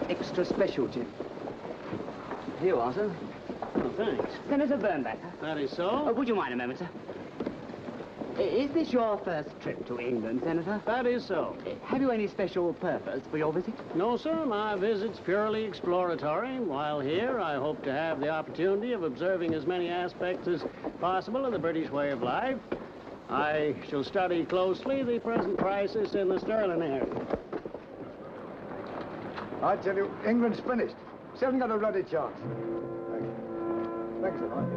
extra special, Jim. Here you are, sir. Oh, thanks. Senator Burnback. That is so? Would you mind a moment, sir? Is this your first trip to England, Senator? That is so. Have you any special purpose for your visit? No, sir. My visit's purely exploratory. While here, I hope to have the opportunity of observing as many aspects as possible of the British way of life. I shall study closely the present crisis in the Sterling area. I tell you, England's finished. She hasn't got a bloody chance. Thanks. Thanks a lot.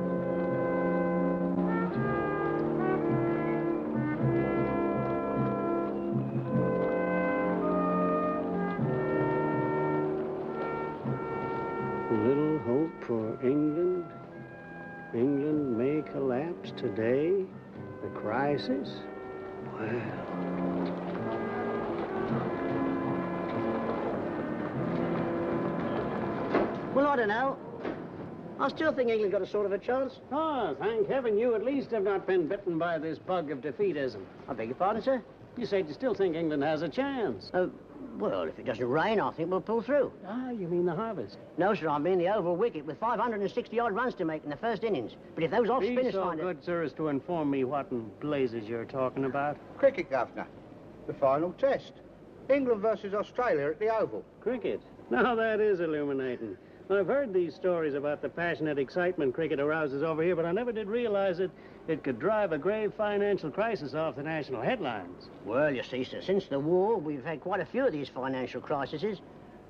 Little hope for England. England may collapse today. The crisis? Well... Well, I don't know. I still think England got a sort of a chance. Oh, thank heaven you at least have not been bitten by this bug of defeatism. I beg your pardon, sir? You said you still think England has a chance. Well, if it doesn't rain, I think we'll pull through. Ah, you mean the harvest? No, sir, I mean the oval wicket with 560-odd runs to make in the first innings. But if those off-spinners Be so find good, sir, as to inform me what in blazes you're talking about. Cricket, Governor. The final test. England versus Australia at the Oval. Cricket? Now, that is illuminating. I've heard these stories about the passionate excitement cricket arouses over here, but I never did realize that it could drive a grave financial crisis off the national headlines. Well, you see, sir, since the war, we've had quite a few of these financial crises.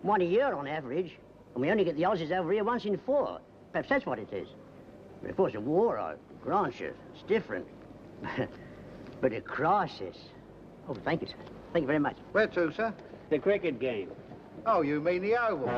One a year on average. And we only get the Aussies over here once in 4. Perhaps that's what it is. But of course, a war, I grant you, it's different. But a crisis... Oh, thank you, sir. Thank you very much. Where to, sir? The cricket game. Oh, you mean the Oval.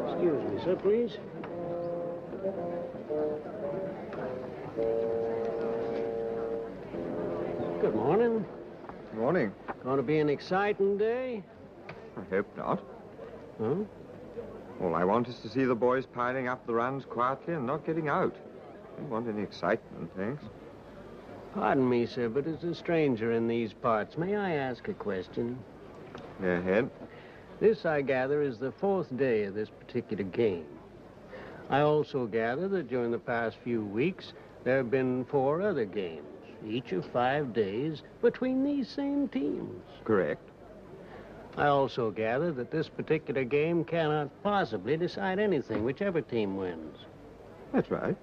Excuse me, sir, please. Good morning. Morning. Going to be an exciting day? I hope not. Huh? All I want is to see the boys piling up the runs quietly and not getting out. I don't want any excitement, thanks. Pardon me, sir, but as a stranger in these parts, may I ask a question? Go ahead. This, I gather, is the 4th day of this particular game. I also gather that during the past few weeks, there have been 4 other games, each of 5 days, between these same teams. Correct. I also gather that this particular game cannot possibly decide anything, whichever team wins. That's right.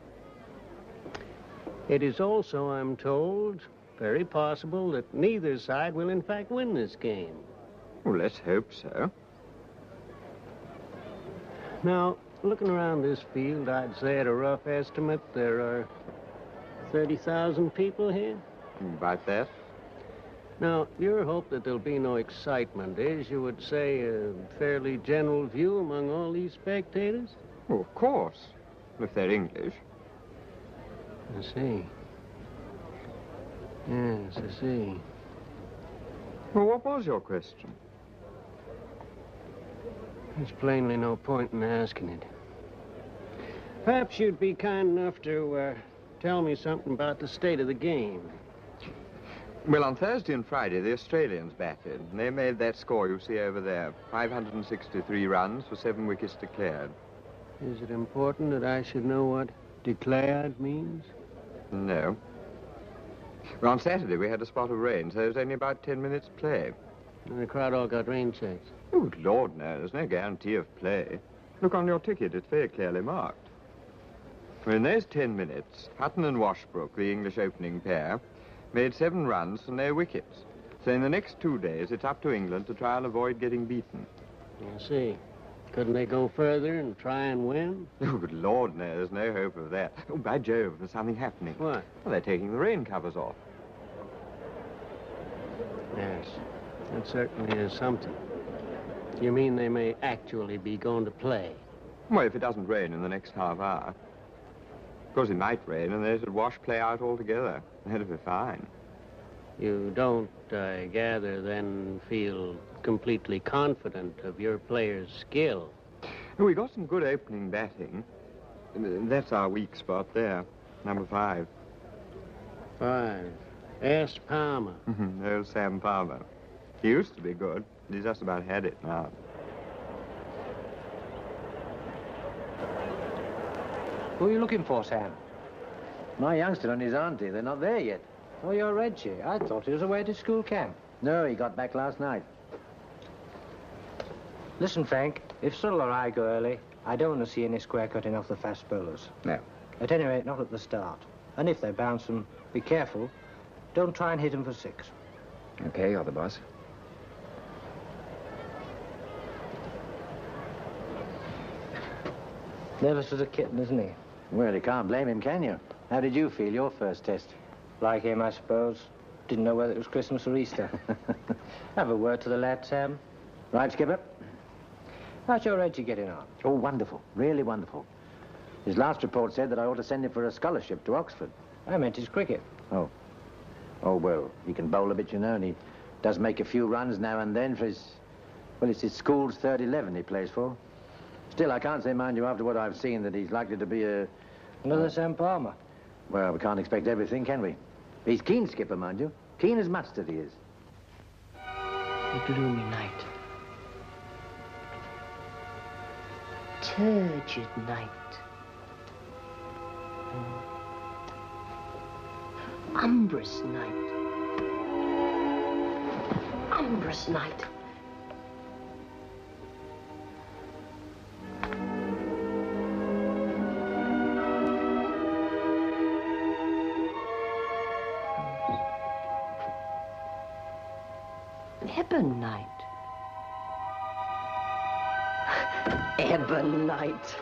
It is also, I'm told, very possible that neither side will in fact win this game. Well, let's hope so. Now, looking around this field, I'd say at a rough estimate there are 30,000 people here. About that. Now, your hope that there'll be no excitement is, you would say, a fairly general view among all these spectators? Oh, of course. If they're English. I see. Yes, I see. Well, what was your question? There's plainly no point in asking it. Perhaps you'd be kind enough to tell me something about the state of the game. Well, on Thursday and Friday, the Australians batted, and they made that score you see over there. 563 runs for 7 wickets declared. Is it important that I should know what declared means? No. Well, on Saturday, we had a spot of rain, so there was only about 10 minutes play. And the crowd all got rain checks. Oh, good Lord, no. There's no guarantee of play. Look on your ticket. It's very clearly marked. Well, in those 10 minutes, Hutton and Washbrook, the English opening pair, made 7 runs for no wickets. So in the next 2 days, it's up to England to try and avoid getting beaten. I see. Couldn't they go further and try and win? Oh, good Lord, no. There's no hope of that. Oh, by Jove, there's something happening. What? Well, they're taking the rain covers off. Yes, that certainly is something. You mean they may actually be going to play? Well, if it doesn't rain in the next half hour. Of course, it might rain, and they should wash play out altogether. That'd be fine. You don't, I gather, then feel completely confident of your player's skill. We got some good opening batting. That's our weak spot there, number 5. 5. S. Palmer. Old Sam Palmer. He used to be good. He's just about had it now. Who are you looking for, Sam? My youngster and his auntie. They're not there yet. Oh, you're Reggie. I thought he was away to school camp. No, he got back last night. Listen, Frank, if Suddle or I go early, I don't want to see any square cutting off the fast bowlers. No. At any rate, not at the start. And if they bounce them, be careful. Don't try and hit them for 6. Okay, you're the boss. Nervous as a kitten, isn't he? Well, you can't blame him, can you? How did you feel your first test? Like him, I suppose. Didn't know whether it was Christmas or Easter. Have a word to the lad, Sam. Right, Skipper? How's your Reggie getting on? Oh, wonderful. Really wonderful. His last report said that I ought to send him for a scholarship to Oxford. I meant his cricket. Oh. Oh, well, he can bowl a bit, you know, and he does make a few runs now and then for his... Well, it's his school's third 11 he plays for. Still, I can't say, mind you, after what I've seen, that he's likely to be a... Another Sam Palmer. Well, we can't expect everything, can we? He's keen, Skipper, mind you. Keen as mustard, he is. A gloomy night. Turgid night. Umbrous night. Umbrous night. Ebon night. Ebon night.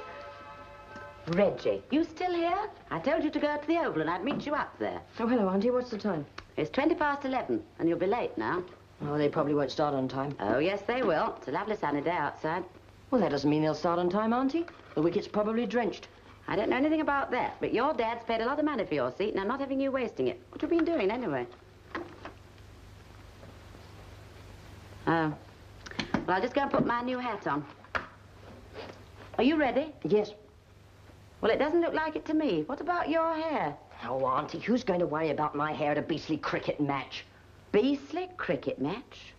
Reggie, you still here? I told you to go to the Oval and I'd meet you up there. Oh, hello, Auntie. What's the time? It's 11:20, and you'll be late now. Oh, they probably won't start on time. Oh, yes, they will. It's a lovely sunny day outside. Well, that doesn't mean they'll start on time, Auntie. The wicket's probably drenched. I don't know anything about that, but your dad's paid a lot of money for your seat, and I'm not having you wasting it. What have you been doing, anyway? Oh. Well, I'll just go and put my new hat on. Are you ready? Yes. Well, it doesn't look like it to me. What about your hair? Oh, Auntie, who's going to worry about my hair at a beastly cricket match? Beastly cricket match?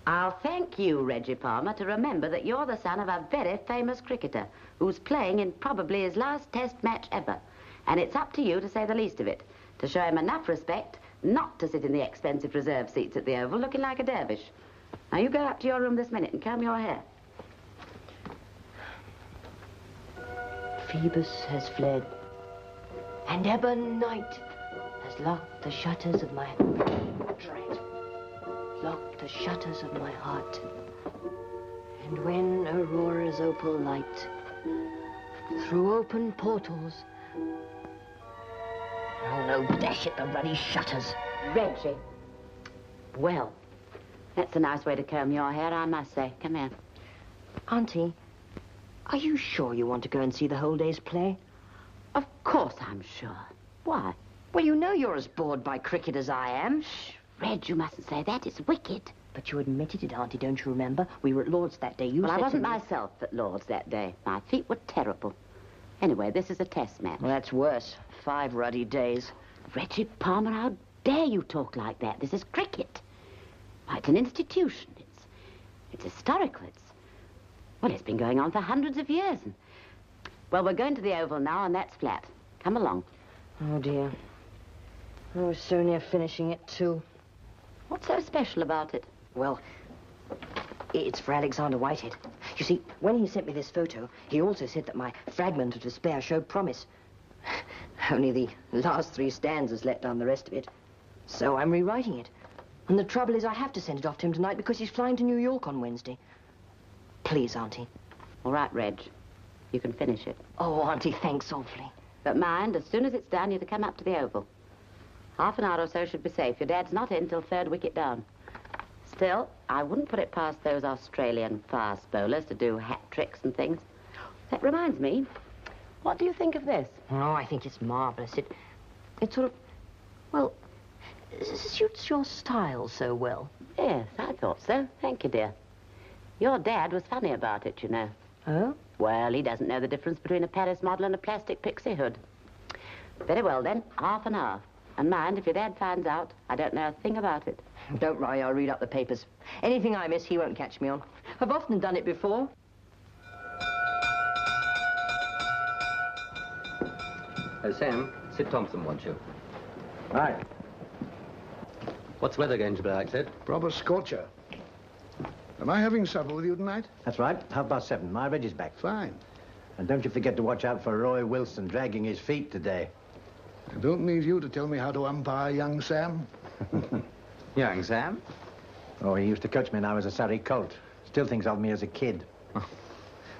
I'll thank you, Reggie Palmer, to remember that you're the son of a very famous cricketer who's playing in probably his last test match ever. And it's up to you, to say the least of it, to show him enough respect not to sit in the expensive reserve seats at the Oval looking like a dervish. Now, you go up to your room this minute and comb your hair. Phoebus has fled, and ebon night has locked the shutters of my dread, locked the shutters of my heart. And when Aurora's opal light, through open portals, oh no, dash it, the ruddy shutters. Reggie. Well, that's a nice way to comb your hair, I must say. Come here. Auntie, are you sure you want to go and see the whole day's play? Of course I'm sure. Why? Well, you know you're as bored by cricket as I am. Shh, Reg, you mustn't say that. It's wicked. But you admitted it, Auntie, don't you remember? We were at Lord's that day. You Well, said I wasn't to me... myself at Lord's that day. My feet were terrible. Anyway, this is a test match. Well, that's worse. 5 ruddy days. Reggie Palmer, how dare you talk like that? This is cricket. Why, it's an institution. It's historical. Well, it's been going on for hundreds of years. Well, we're going to the Oval now, and that's flat. Come along. Oh, dear. I was so near finishing it, too. What's so special about it? Well, it's for Alexander Whitehead. You see, when he sent me this photo, he also said that my fragment of despair showed promise. Only the last 3 stanzas let down the rest of it. So I'm rewriting it. And the trouble is I have to send it off to him tonight because he's flying to New York on Wednesday. Please, Auntie. All right, Reg. You can finish it. Oh, Auntie, thanks awfully. But mind, as soon as it's done, you're to come up to the Oval. Half an hour or so should be safe. Your dad's not in till 3rd wicket down. Still, I wouldn't put it past those Australian fast bowlers to do hat tricks and things. That reminds me, what do you think of this? Oh, I think it's marvellous. It sort of, well, suits your style so well. Yes, I thought so. Thank you, dear. Your dad was funny about it, you know. Oh? Well, he doesn't know the difference between a Paris model and a plastic pixie hood. Very well, then. Half and half. And mind, if your dad finds out, I don't know a thing about it. Don't worry, I'll read up the papers. Anything I miss, he won't catch me on. I've often done it before. Sam, Sid Thompson wants you. Right. What's the weather going to be like, Sid? Proper scorcher. Am I having supper with you tonight? That's right, 7:30. My Reggie's back. Fine. And don't you forget to watch out for Roy Wilson dragging his feet today. I don't need you to tell me how to umpire young Sam. Young Sam? Oh, he used to coach me when I was a Surrey colt. Still thinks of me as a kid.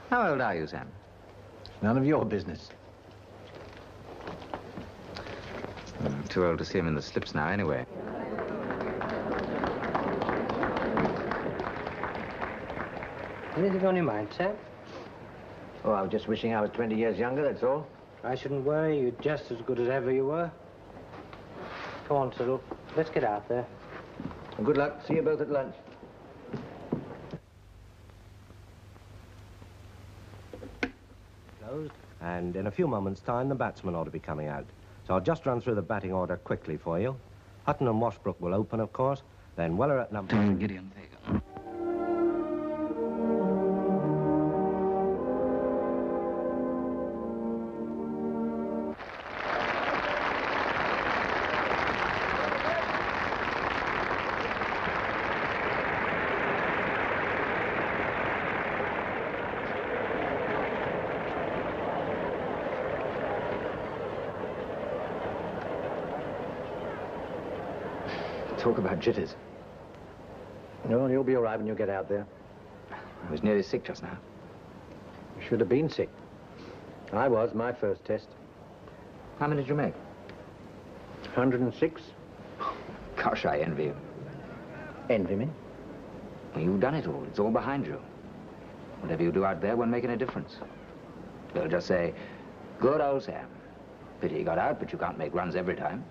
How old are you, Sam? None of your business. I'm too old to see him in the slips now, anyway. Anything on your mind, Sam? Oh, I was just wishing I was 20 years younger, that's all. I shouldn't worry. You're just as good as ever you were. Come on, Cyril. Let's get out there. And good luck. See you both at lunch. Closed, and in a few moments' time, the batsmen ought to be coming out. So I'll just run through the batting order quickly for you. Hutton and Washbrook will open, of course. Then Weller at number... Gideon, there you go. Talk about jitters. No, you'll be all right when you get out there. I was nearly sick just now. You should have been sick. I was, my first test. How many did you make? 106. Gosh, I envy you. Envy me? Well, you've done it all. It's all behind you. Whatever you do out there won't make any difference. They'll just say, good old Sam. Pity he got out, but you can't make runs every time.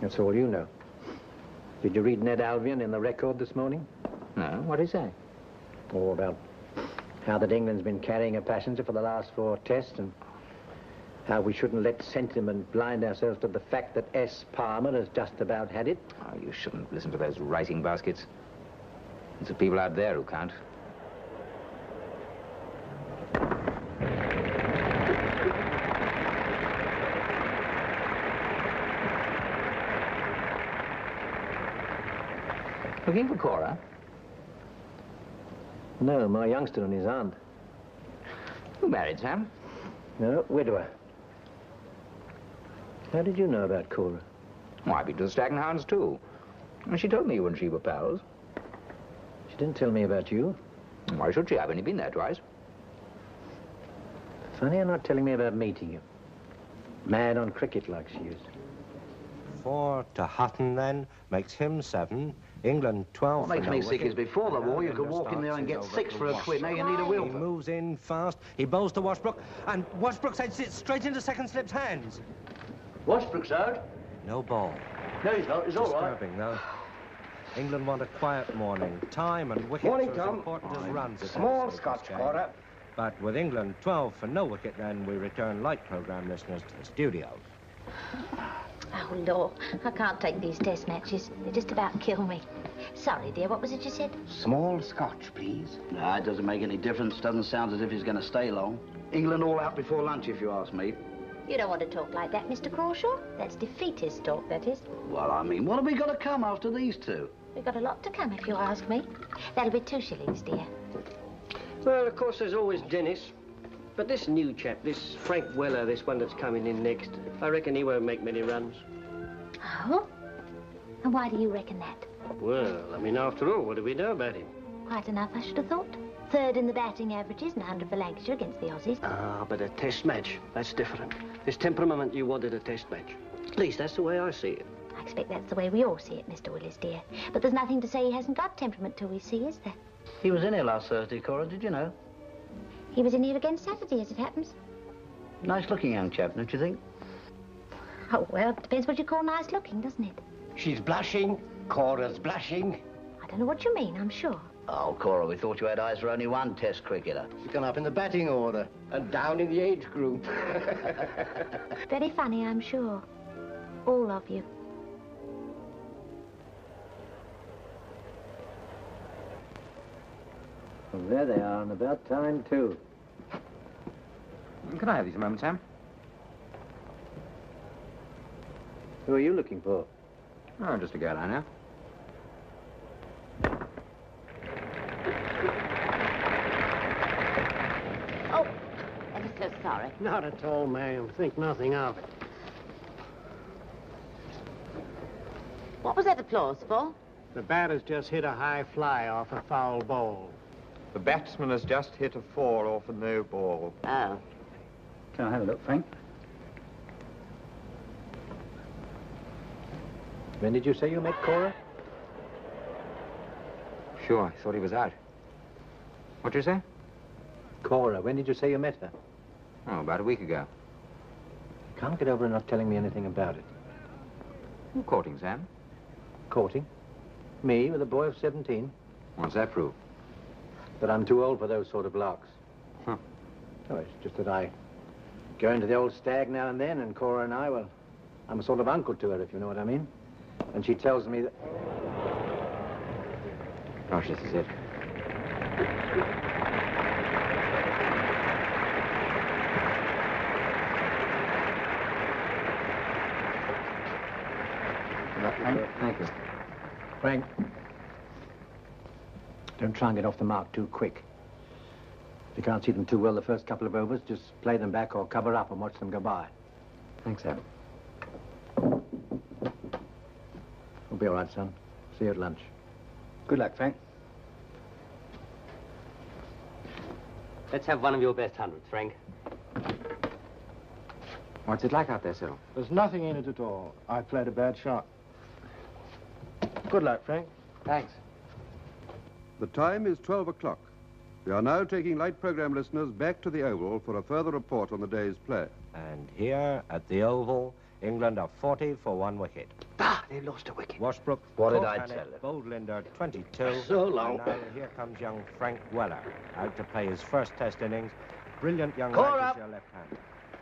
That's all you know. Did you read Ned Albion in the Record this morning? No, what did he say? Oh, about how that England's been carrying a passenger for the last 4 tests and how we shouldn't let sentiment blind ourselves to the fact that S. Palmer has just about had it. Oh, you shouldn't listen to those writing baskets. It's the people out there who count. Looking for Cora? No, my youngster and his aunt. Who married, Sam? No, widower. How did you know about Cora? Well, I've been to the Stag and Hounds, too. And she told me you and she were pals. She didn't tell me about you. Why should she? I've only been there twice. Funny you're not telling me about meeting you. Mad on cricket like she is. 4 to Hutton, then. Makes him 7. England 12. What makes me sick is before the war, you could walk in there and get 6 for a quid. Now you need a He Wilford. moves in fast. He bowls to Washbrook, and Washbrook sends it straight into second slip's hands. Washbrook's out. No ball. No, he's not. He's all right. Disturbing, though. England want a quiet morning. Time and wickets Morning, are as Tom. important as runs. at Small this Scotch, game. Cora. But with England 12 for no wicket, then we return light programme listeners to the studio. Oh, Lord, I can't take these test matches. They just about kill me. Sorry, dear, what was it you said? Small Scotch, please. Nah, it doesn't make any difference. Doesn't sound as if he's going to stay long. England all out before lunch, if you ask me. You don't want to talk like that, Mr. Crawshaw. That's defeatist talk, that is. Well, I mean, what have we got to come after these two? We've got a lot to come, if you ask me. That'll be 2 shillings, dear. Well, of course, there's always Dennis. But this new chap, this Frank Weller, this one that's coming in next, I reckon he won't make many runs. Oh? And why do you reckon that? Well, I mean, after all, what do we know about him? Quite enough, I should have thought. 3rd in the batting averages and 100 for Lancashire against the Aussies. Ah, but a test match, that's different. This temperament, you wanted a test match. At least that's the way I see it. I expect that's the way we all see it, Mr. Willis, dear. But there's nothing to say he hasn't got temperament till we see, is there? He was in here last Thursday, Cora, did you know? He was in here again Saturday, as it happens. Nice-looking young chap, don't you think? Oh, well, it depends what you call nice looking, doesn't it? She's blushing. Cora's blushing. I don't know what you mean, I'm sure. Oh, Cora, we thought you had eyes for only one Test cricketer. She's gone up in the batting order and down in the age group. Very funny, I'm sure. All of you. Well, there they are, and about time, too. Can I have these a moment, Sam? Who are you looking for? Oh, just a girl I know. Oh, ever so sorry. Not at all, ma'am. Think nothing of it. What was that applause for? The batter's just hit a high fly off a foul ball. The batsman has just hit a 4 off a no ball. Oh. Can I have a look, Frank? When did you say you met Cora? Sure, I thought he was out. What'd you say? Cora, when did you say you met her? Oh, about a week ago. Can't get over her not telling me anything about it. Who courting, Sam? Courting? Me, with a boy of 17? What's that prove? That I'm too old for those sort of larks. Huh. Oh, it's just that I go into the old stag now and then, and Cora and I, well, I'm a sort of uncle to her, if you know what I mean. And she tells me that... Gosh, this is it. Thank you. Frank, don't try and get off the mark too quick. If you can't see them too well the first couple of overs, just play them back or cover up and watch them go by. Thanks, Sam. We'll be all right, son. See you at lunch. Good luck, Frank. Let's have one of your best hundreds, Frank. What's it like out there, Cyril? There's nothing in it at all. I played a bad shot. Good luck, Frank. Thanks. The time is 12 o'clock. We are now taking light program listeners back to the Oval for a further report on the day's play. And here at the Oval, England are 40 for 1 wicket. Ah, they lost a wicket. Washbrook, What did I Coltrane, tell you? Boldlinder, 22. So long. And now here comes young Frank Weller, out to play his first Test innings. Brilliant young Call lad up. is your left hand.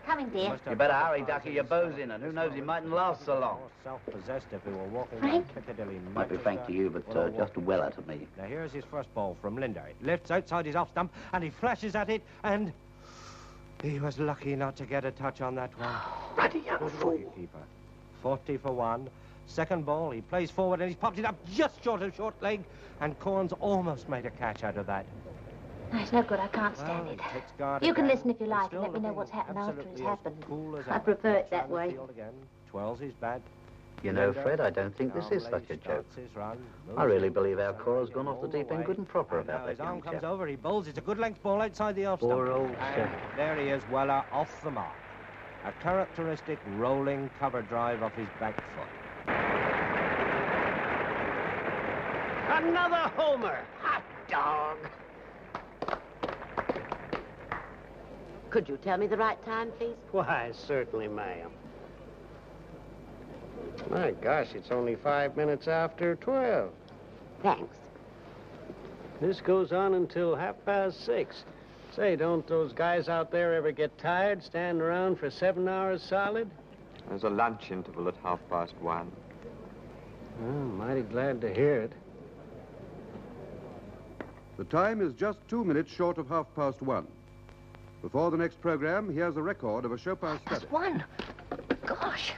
Coming, dear. You better hurry, Ducky. Your bow's in, and who knows, he mightn't last so long. More self-possessed if he were walking Frank? down Piccadilly. Might be Frank to you, but just Weller to me. Now here's his first ball from Linder. It lifts outside his off stump, and he flashes at it, and he was lucky not to get a touch on that one. Bloody young Good fool. wicket-keeper. 40 for 1. Second ball, he plays forward, and he's popped it up just short of short leg, and Corns almost made a catch out of that. No, it's no good. I can't stand Well, it. he takes guard You can again. listen if you He's like and still let me know looking what's happened after it's absolutely as happened. cool as I ever. prefer it Gets that down the way. field again. Twirls his bat. You know, Fred, I don't think this is such a joke. I really believe our Cora's gone off the deep end good and proper about Now that his arm young comes chap. over, he bowls. It's a good length ball outside the off stump. Poor old And chap. there he is, Weller, off the mark. A characteristic rolling cover drive off his back foot. Another homer! Hot dog! Could you tell me the right time, please? Why, certainly, ma'am. My gosh, it's only 5 minutes after 12. Thanks. This goes on until 6:30. Say, don't those guys out there ever get tired standing around for 7 hours solid? There's a lunch interval at 1:30. I'm mighty glad to hear it. The time is just 2 minutes short of 1:30. Before the next program, here's a record of a Chopin study. That's one. Gosh.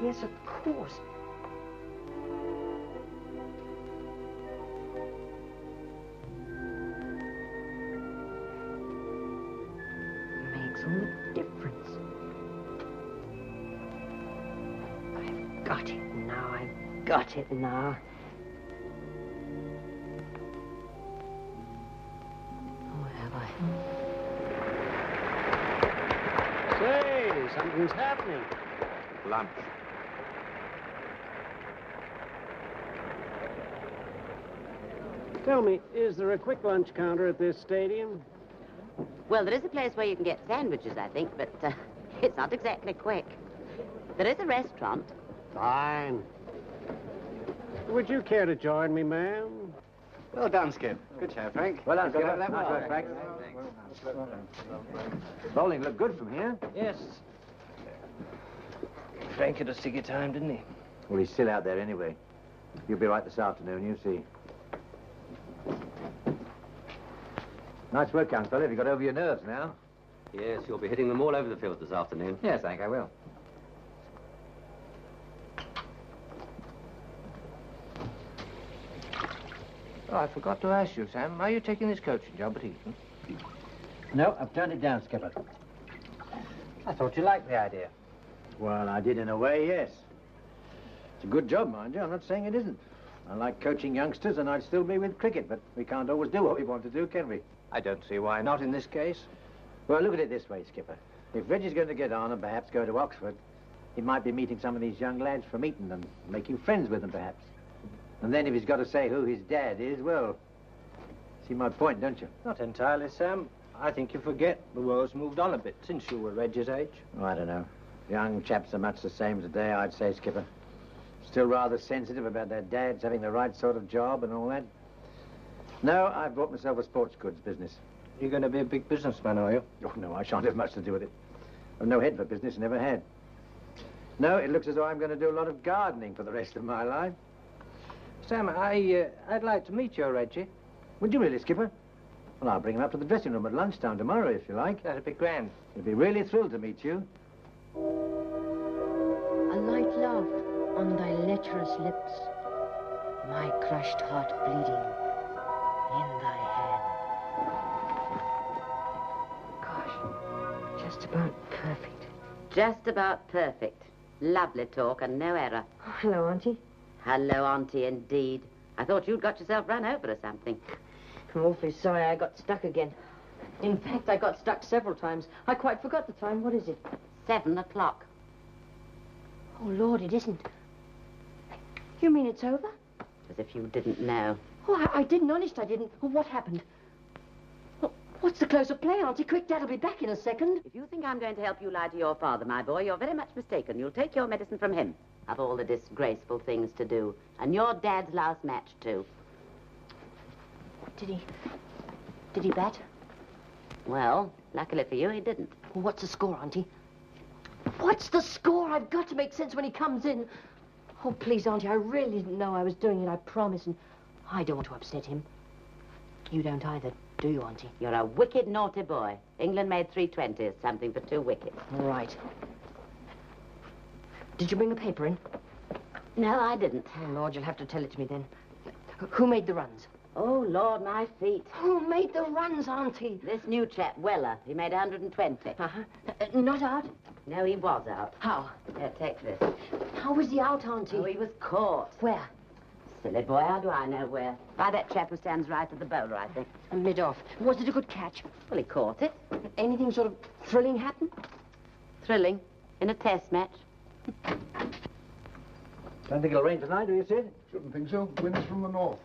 Yes, of course. Makes all the difference. I've got it now. I've got it now. Oh, have I? Say, something's happening. Lunch. Tell me, is there a quick lunch counter at this stadium? Well, there is a place where you can get sandwiches, I think, but it's not exactly quick. There is a restaurant. Fine. Would you care to join me, ma'am? Well done, Skip. Good show, Frank. Well done, Skip. Nice work, Frank. Bowling looked good from here. Yes. Frank had a sticky time, didn't he? Well, he's still out there anyway. You'll be right this afternoon, you see. Nice work, young fella. Have you got over your nerves now? Yes, you'll be hitting them all over the field this afternoon. Yes, I think I will. Oh, I forgot to ask you, Sam. Are you taking this coaching job at Eton? No, I've turned it down, Skipper. I thought you liked the idea. Well, I did in a way, yes. It's a good job, mind you. I'm not saying it isn't. I like coaching youngsters, and I'd still be with cricket, but we can't always do what we want to do, can we? I don't see why not in this case. Well, look at it this way, Skipper. If Reggie's going to get on and perhaps go to Oxford, he might be meeting some of these young lads from Eton and making friends with them, perhaps. And then if he's got to say who his dad is, well, see my point, don't you? Not entirely, Sam. I think you forget the world's moved on a bit since you were Reggie's age. Oh, I don't know. Young chaps are much the same today, I'd say, Skipper. Still rather sensitive about their dads having the right sort of job and all that. No, I've bought myself a sports goods business. You're going to be a big businessman, are you? Oh, no, I shan't have much to do with it. I've no head for business, never had. No, it looks as though I'm going to do a lot of gardening for the rest of my life. Sam, I'd like to meet you, Reggie. Would you really, Skipper? Well, I'll bring him up to the dressing room at lunchtime tomorrow, if you like. That'd be grand. He'd be really thrilled to meet you. A light laugh on thy lecherous lips, my crushed heart bleeding in thy hand. Gosh, just about perfect. Just about perfect. Lovely talk and no error. Oh, hello, Auntie. Hello, Auntie, indeed. I thought you'd got yourself run over or something. I'm awfully sorry I got stuck again. In fact, I got stuck several times. I quite forgot the time. What is it? 7 o'clock. Oh, Lord, it isn't. You mean it's over? As if you didn't know. Oh, I didn't, honest, I didn't. Well, what happened? Well, what's the close of play, Auntie? Quick, Dad'll be back in a second. If you think I'm going to help you lie to your father, my boy, you're very much mistaken. You'll take your medicine from him. Of all the disgraceful things to do. And your dad's last match, too. Did he bat? Well, luckily for you, he didn't. Well, what's the score, Auntie? What's the score? I've got to make sense when he comes in. Oh, please, Auntie, I really didn't know I was doing it, I promise, and I don't want to upset him. You don't either, do you, Auntie? You're a wicked, naughty boy. England made 320s, something for 2 wickets. Right. Did you bring the paper in? No, I didn't. Oh, Lord, you'll have to tell it to me then. Who made the runs? Oh, Lord, my feet. Who made the runs, Auntie? This new chap, Weller. He made 120. Uh-huh. Not out? No, he was out. How? Here, take this. How was he out, Auntie? Oh, he was caught. Where? Silly boy, how do I know where? By that chap who stands right at the bowler, I think. Mid-off. Was it a good catch? Well, he caught it. Anything sort of thrilling happen? Thrilling? In a test match? Don't think it'll rain tonight, do you, Sid? Shouldn't think so. Wind's from the north.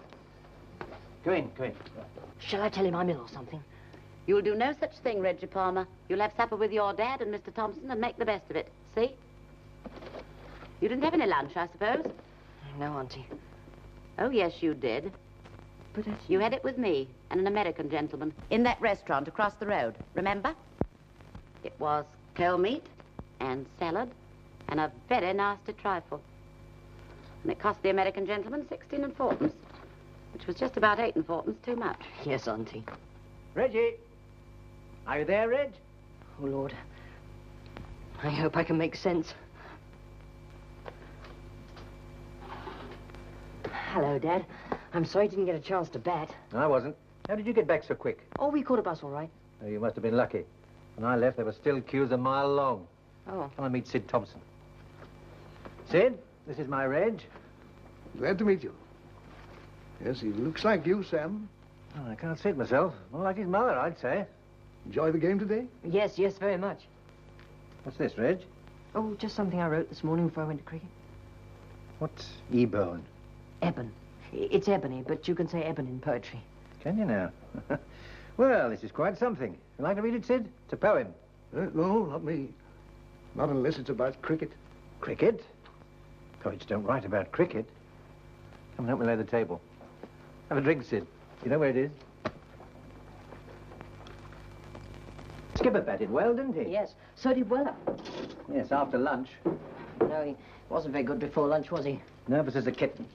Go in, go in. Shall I tell him I'm ill or something? You'll do no such thing, Reggie Palmer. You'll have supper with your dad and Mr. Thompson and make the best of it. See? You didn't have any lunch, I suppose? No, Auntie. Oh, yes, you did. But you had it with me and an American gentleman in that restaurant across the road. Remember? It was cold meat and salad and a very nasty trifle. And it cost the American gentleman 16 and fourpence, which was just about 8 and fourpence too much. Yes, Auntie. Reggie! Are you there, Reg? Oh, Lord. I hope I can make sense. Hello, Dad. I'm sorry I didn't get a chance to bat. No, I wasn't. How did you get back so quick? Oh, we caught a bus all right. Oh, you must have been lucky. When I left, there were still queues a mile long. Oh. Come and meet Sid Thompson. Sid, this is my Reg. Glad to meet you. Yes, he looks like you, Sam. Oh, I can't see it myself. More like his mother, I'd say. Enjoy the game today? Yes, very much. What's this, Reg? Oh, just something I wrote this morning before I went to cricket. What's E-bone? Eben. It's ebony, but you can say ebon in poetry. Can you now? Well, this is quite something. You like to read it, Sid? It's a poem. No, not me. Not unless it's about cricket. Cricket? Poets don't write about cricket. Come and help me lay the table. Have a drink, Sid. You know where it is? Skipper batted well, didn't he? Yes, so did Weller. Yes, after lunch. No, he wasn't very good before lunch, was he? Nervous as a kitten.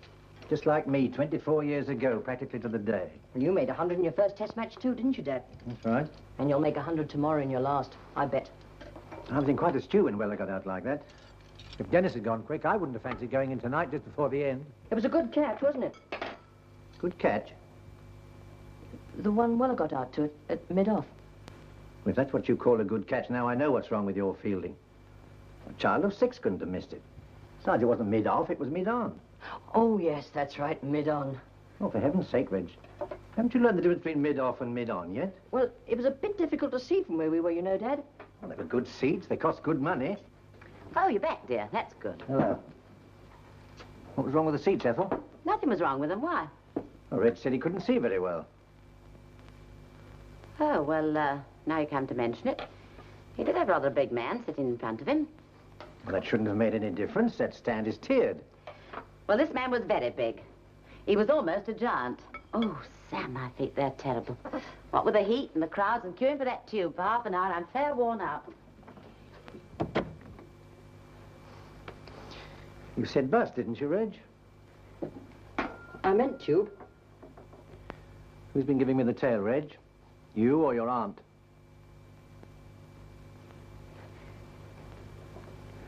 Just like me, 24 years ago, practically to the day. Well, you made 100 in your first test match too, didn't you, Dad? That's right. And you'll make 100 tomorrow in your last, I bet. I was in quite a stew when Weller got out like that. If Dennis had gone quick, I wouldn't have fancied going in tonight just before the end. It was a good catch, wasn't it? Good catch. The one Weller got out to at mid-off. Well, if that's what you call a good catch, now I know what's wrong with your fielding. A child of 6 couldn't have missed it. Besides, it wasn't mid-off, it was mid-on. Oh, yes, that's right, mid-on. Oh, for heaven's sake, Reg. Haven't you learned the difference between mid-off and mid-on yet? Well, it was a bit difficult to see from where we were, you know, Dad. Well, they were good seats. They cost good money. Oh, you're back, dear. That's good. Hello. What was wrong with the seats, Ethel? Nothing was wrong with them. Why? Well, Reg said he couldn't see very well. Oh, well, now you come to mention it. He did have rather a big man sitting in front of him. Well, that shouldn't have made any difference. That stand is tiered. Well, this man was very big. He was almost a giant. Oh, Sam, my feet, they're terrible. What with the heat and the crowds and queuing for that tube for half an hour, I'm fair worn out. You said bus, didn't you, Reg? I meant tube. Who's been giving me the tail, Reg? You or your aunt?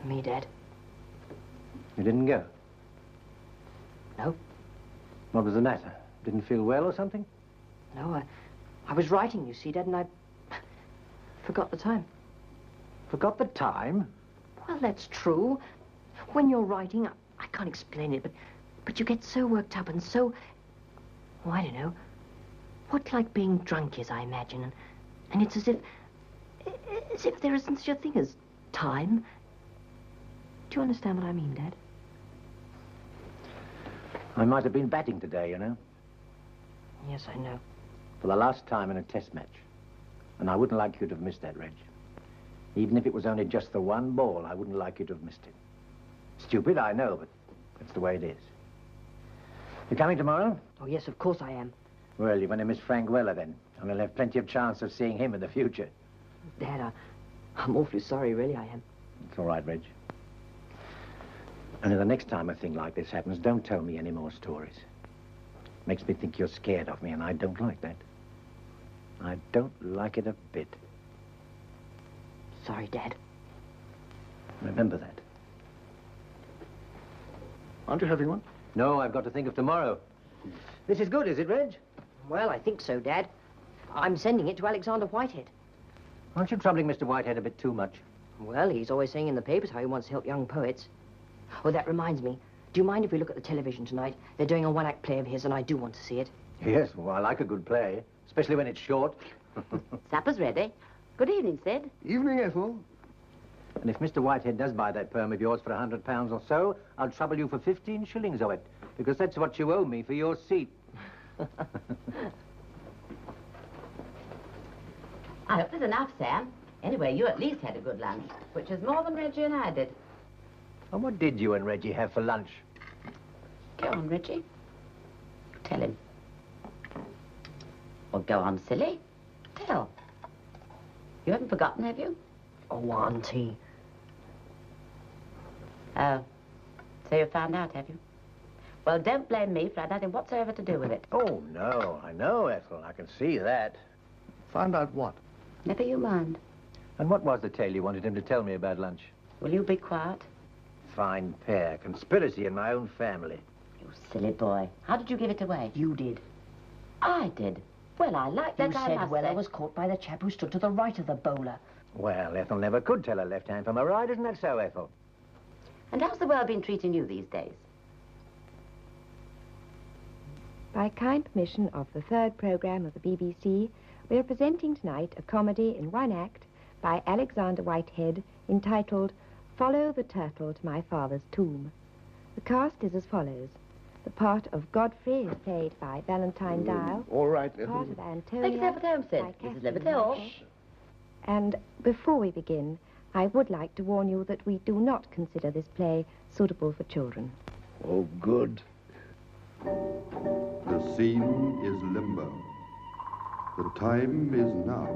Me, Dad. You didn't go? No. What was the matter? Didn't feel well or something? No, I was writing, you see, Dad, and I forgot the time. Forgot the time? Well, that's true. When you're writing, I can't explain it, but you get so worked up and so... Oh, I don't know. What like being drunk is, I imagine. And it's as if there isn't such a thing as time. Do you understand what I mean, Dad? I might have been batting today, you know. Yes, I know. For the last time in a test match. And I wouldn't like you to have missed that, Reg. Even if it was only just the one ball, I wouldn't like you to have missed it. Stupid, I know, but that's the way it is. You coming tomorrow? Oh, yes, of course I am. Well, you're going to miss Frank Weller, then. And we'll have plenty of chance of seeing him in the future. Dad, I'm awfully sorry, really, I am. It's all right, Reg. And the next time a thing like this happens, don't tell me any more stories. Makes me think you're scared of me, and I don't like that. I don't like it a bit. Sorry, Dad. Remember that. Aren't you having one? No, I've got to think of tomorrow. This is good, is it, Reg? Well, I think so, Dad. I'm sending it to Alexander Whitehead. Aren't you troubling Mr. Whitehead a bit too much? Well, he's always saying in the papers how he wants to help young poets. Oh, that reminds me. Do you mind if we look at the television tonight? They're doing a one-act play of his, and I do want to see it. Yes, well, I like a good play, especially when it's short. Supper's ready. Good evening, Sid. Evening, Ethel. And if Mr. Whitehead does buy that poem of yours for £100 or so, I'll trouble you for 15 shillings of it, because that's what you owe me for your seat. I hope there's enough, Sam. Anyway, you at least had a good lunch, which is more than Reggie and I did. And what did you and Reggie have for lunch? Go on, Reggie. Tell him. Well, go on, silly. Tell. You haven't forgotten, have you? Oh, Auntie. Oh. So you found out, have you? Well, don't blame me, for I had nothing whatsoever to do with it. Oh, no. I know, Ethel. I can see that. Found out what? Never you mind. And what was the tale you wanted him to tell me about lunch? Will you be quiet? Fine pair. Conspiracy in my own family. You silly boy. How did you give it away? You did. I did. Well, I like that. You said Weller was caught by the chap who stood to the right of the bowler. Well, Ethel never could tell her left hand from her right, isn't that so, Ethel? And how's the world been treating you these days? By kind permission of the third programme of the BBC, we are presenting tonight a comedy in one act by Alexander Whitehead entitled Follow the Turtle to My Father's Tomb. The cast is as follows. The part of Godfrey is played by Valentine Dial. All right. The part of Antonia Thank you, Sir, for home, by sir. Mrs. Catherine Levitel. Nash. And before we begin, I would like to warn you that we do not consider this play suitable for children. Oh, good. The scene is limbo. The time is now,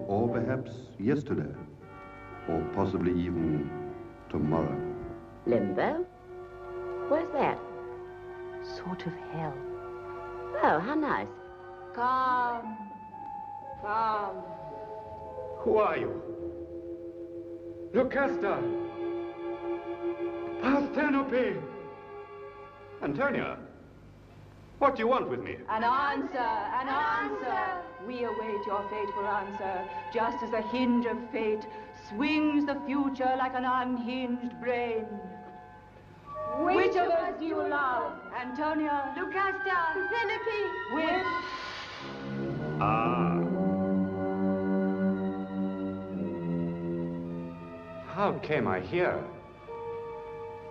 or perhaps yesterday, or possibly even tomorrow. Limbo? Where's that? Sort of hell. Oh, how nice. Come. Come. Who are you? Lucasta! Parthenope! Antonia, what do you want with me? An answer, an answer. We await your fateful answer, just as the hinge of fate swings the future like an unhinged brain. Which of us do you love? Antonia? Lucasta? Penelope? Which? Ah. How came I here?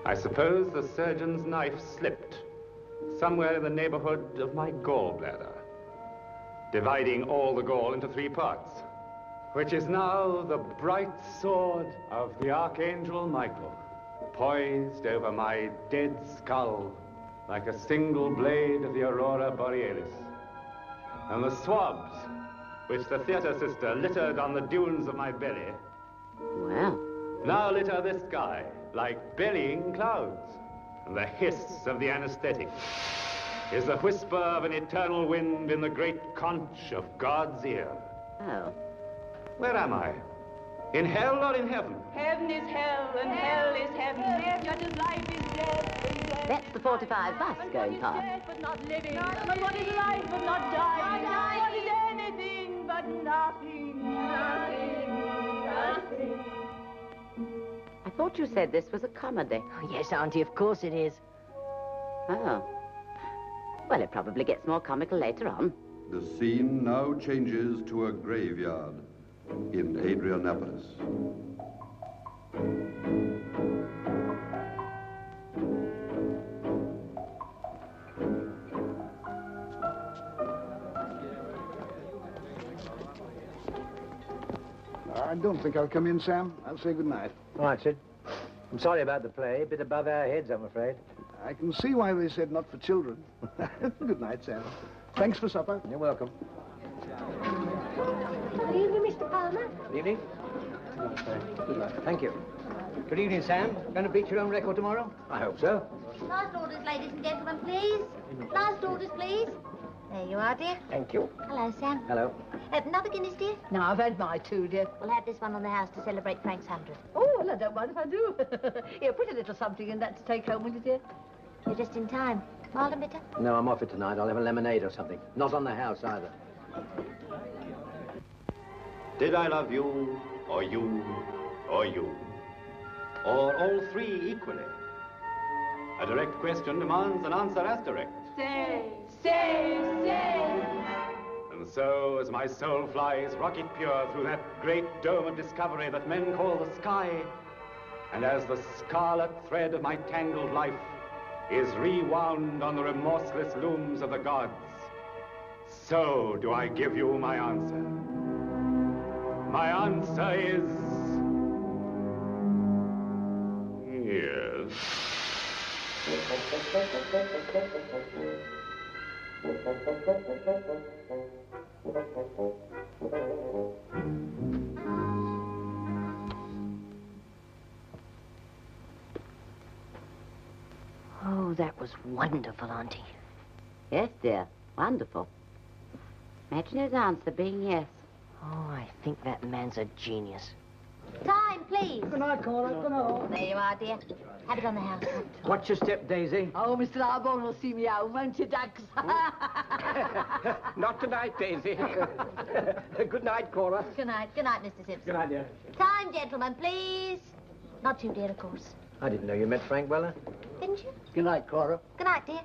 I suppose the surgeon's knife slipped somewhere in the neighborhood of my gallbladder, dividing all the gall into 3 parts, which is now the bright sword of the Archangel Michael, poised over my dead skull like a single blade of the Aurora Borealis. And the swabs, which the theater sister littered on the dunes of my belly, well, now litter this sky like bellying clouds. And the hiss of the anesthetic is the whisper of an eternal wind in the great conch of God's ear. Oh. Where am I? In hell or in heaven? Heaven is hell and hell is heaven. Just as life is death and death. That's the 45 bus going past. Death but not living. But what is life but not dying? What is anything but nothing? Nothing. Nothing. I thought you said this was a comedy. Oh, yes, Auntie, of course it is. Oh. Well, it probably gets more comical later on. The scene now changes to a graveyard in Adrianopolis. I don't think I'll come in, Sam. I'll say good night. All right, Sid. I'm sorry about the play. A bit above our heads, I'm afraid. I can see why they said not for children. Good night, Sam. Thanks for supper. You're welcome. Good evening, Mr. Palmer. Good evening. Good night. Thank you. Good evening, Sam. Going to beat your own record tomorrow? I hope so. Last orders, ladies and gentlemen, please. Last orders, please. There you are, dear. Thank you. Hello, Sam. Hello. Another Guinness, dear? No, I've had my 2, dear. We'll have this one on the house to celebrate Frank's 100th. Oh, well, I don't mind if I do. Here, put a little something in that to take home, will you, dear? You're just in time. Mild and bitter? No, I'm off it tonight. I'll have a lemonade or something. Not on the house, either. Did I love you, or you, or you? Or all 3 equally? A direct question demands an answer as direct. Say, say, say. And so, as my soul flies rocket pure through that great dome of discovery that men call the sky, and as the scarlet thread of my tangled life is rewound on the remorseless looms of the gods, so do I give you my answer. My answer is... yes. Oh, that was wonderful, Auntie. Yes, dear. Wonderful. Imagine his answer being yes. Oh, I think that man's a genius. Time, please. Good night, Cora. Good night. There you are, dear. Have it on the house. Watch your step, Daisy. Oh, Mr. Arbon will see me home, won't you, ducks? Not tonight, Daisy. Good night, Cora. Good night. Good night, Mr. Simpson. Good night, dear. Time, gentlemen, please. Not you, dear, of course. I didn't know you met Frank Weller. Didn't you? Good night, Cora. Good night, dear.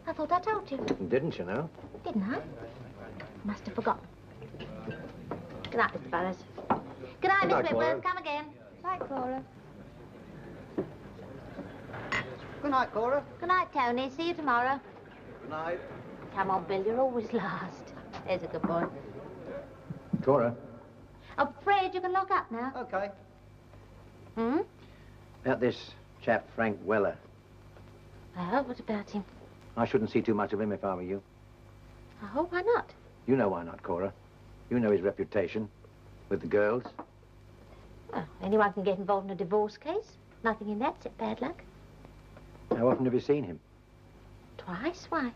I thought I told you. Didn't you know? Didn't I? Must have forgotten. Good night, Mr. Burrows. Good night, Miss Cora. Whitworth. Come again. Night, Cora. Good night, Cora. Good night, Tony. See you tomorrow. Good night. Come on, Bill. You're always last. There's a good boy. Cora, Oh, Fred, you can lock up now. Okay. Hmm? about this chap, Frank Weller. Well, what about him? I shouldn't see too much of him if I were you. Oh, why not? You know why not, Cora. You know his reputation with the girls. Well, anyone can get involved in a divorce case. Nothing in that except bad luck. How often have you seen him? Twice? Why?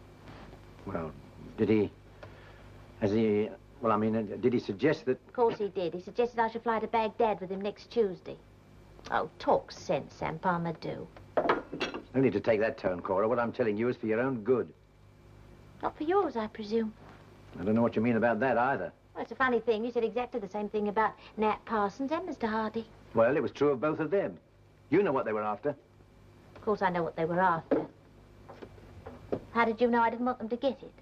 Well, did he... Has he... Well, I mean, did he suggest that... Of course he did. He suggested I should fly to Baghdad with him next Tuesday. Oh, talk sense, Sam Palmer, do. No need to take that tone, Cora. What I'm telling you is for your own good. Not for yours, I presume. I don't know what you mean about that either. Well, it's a funny thing. You said exactly the same thing about Nat Parsons and Mr. Hardy. Well, it was true of both of them. You know what they were after. Of course, I know what they were after. How did you know I didn't want them to get it?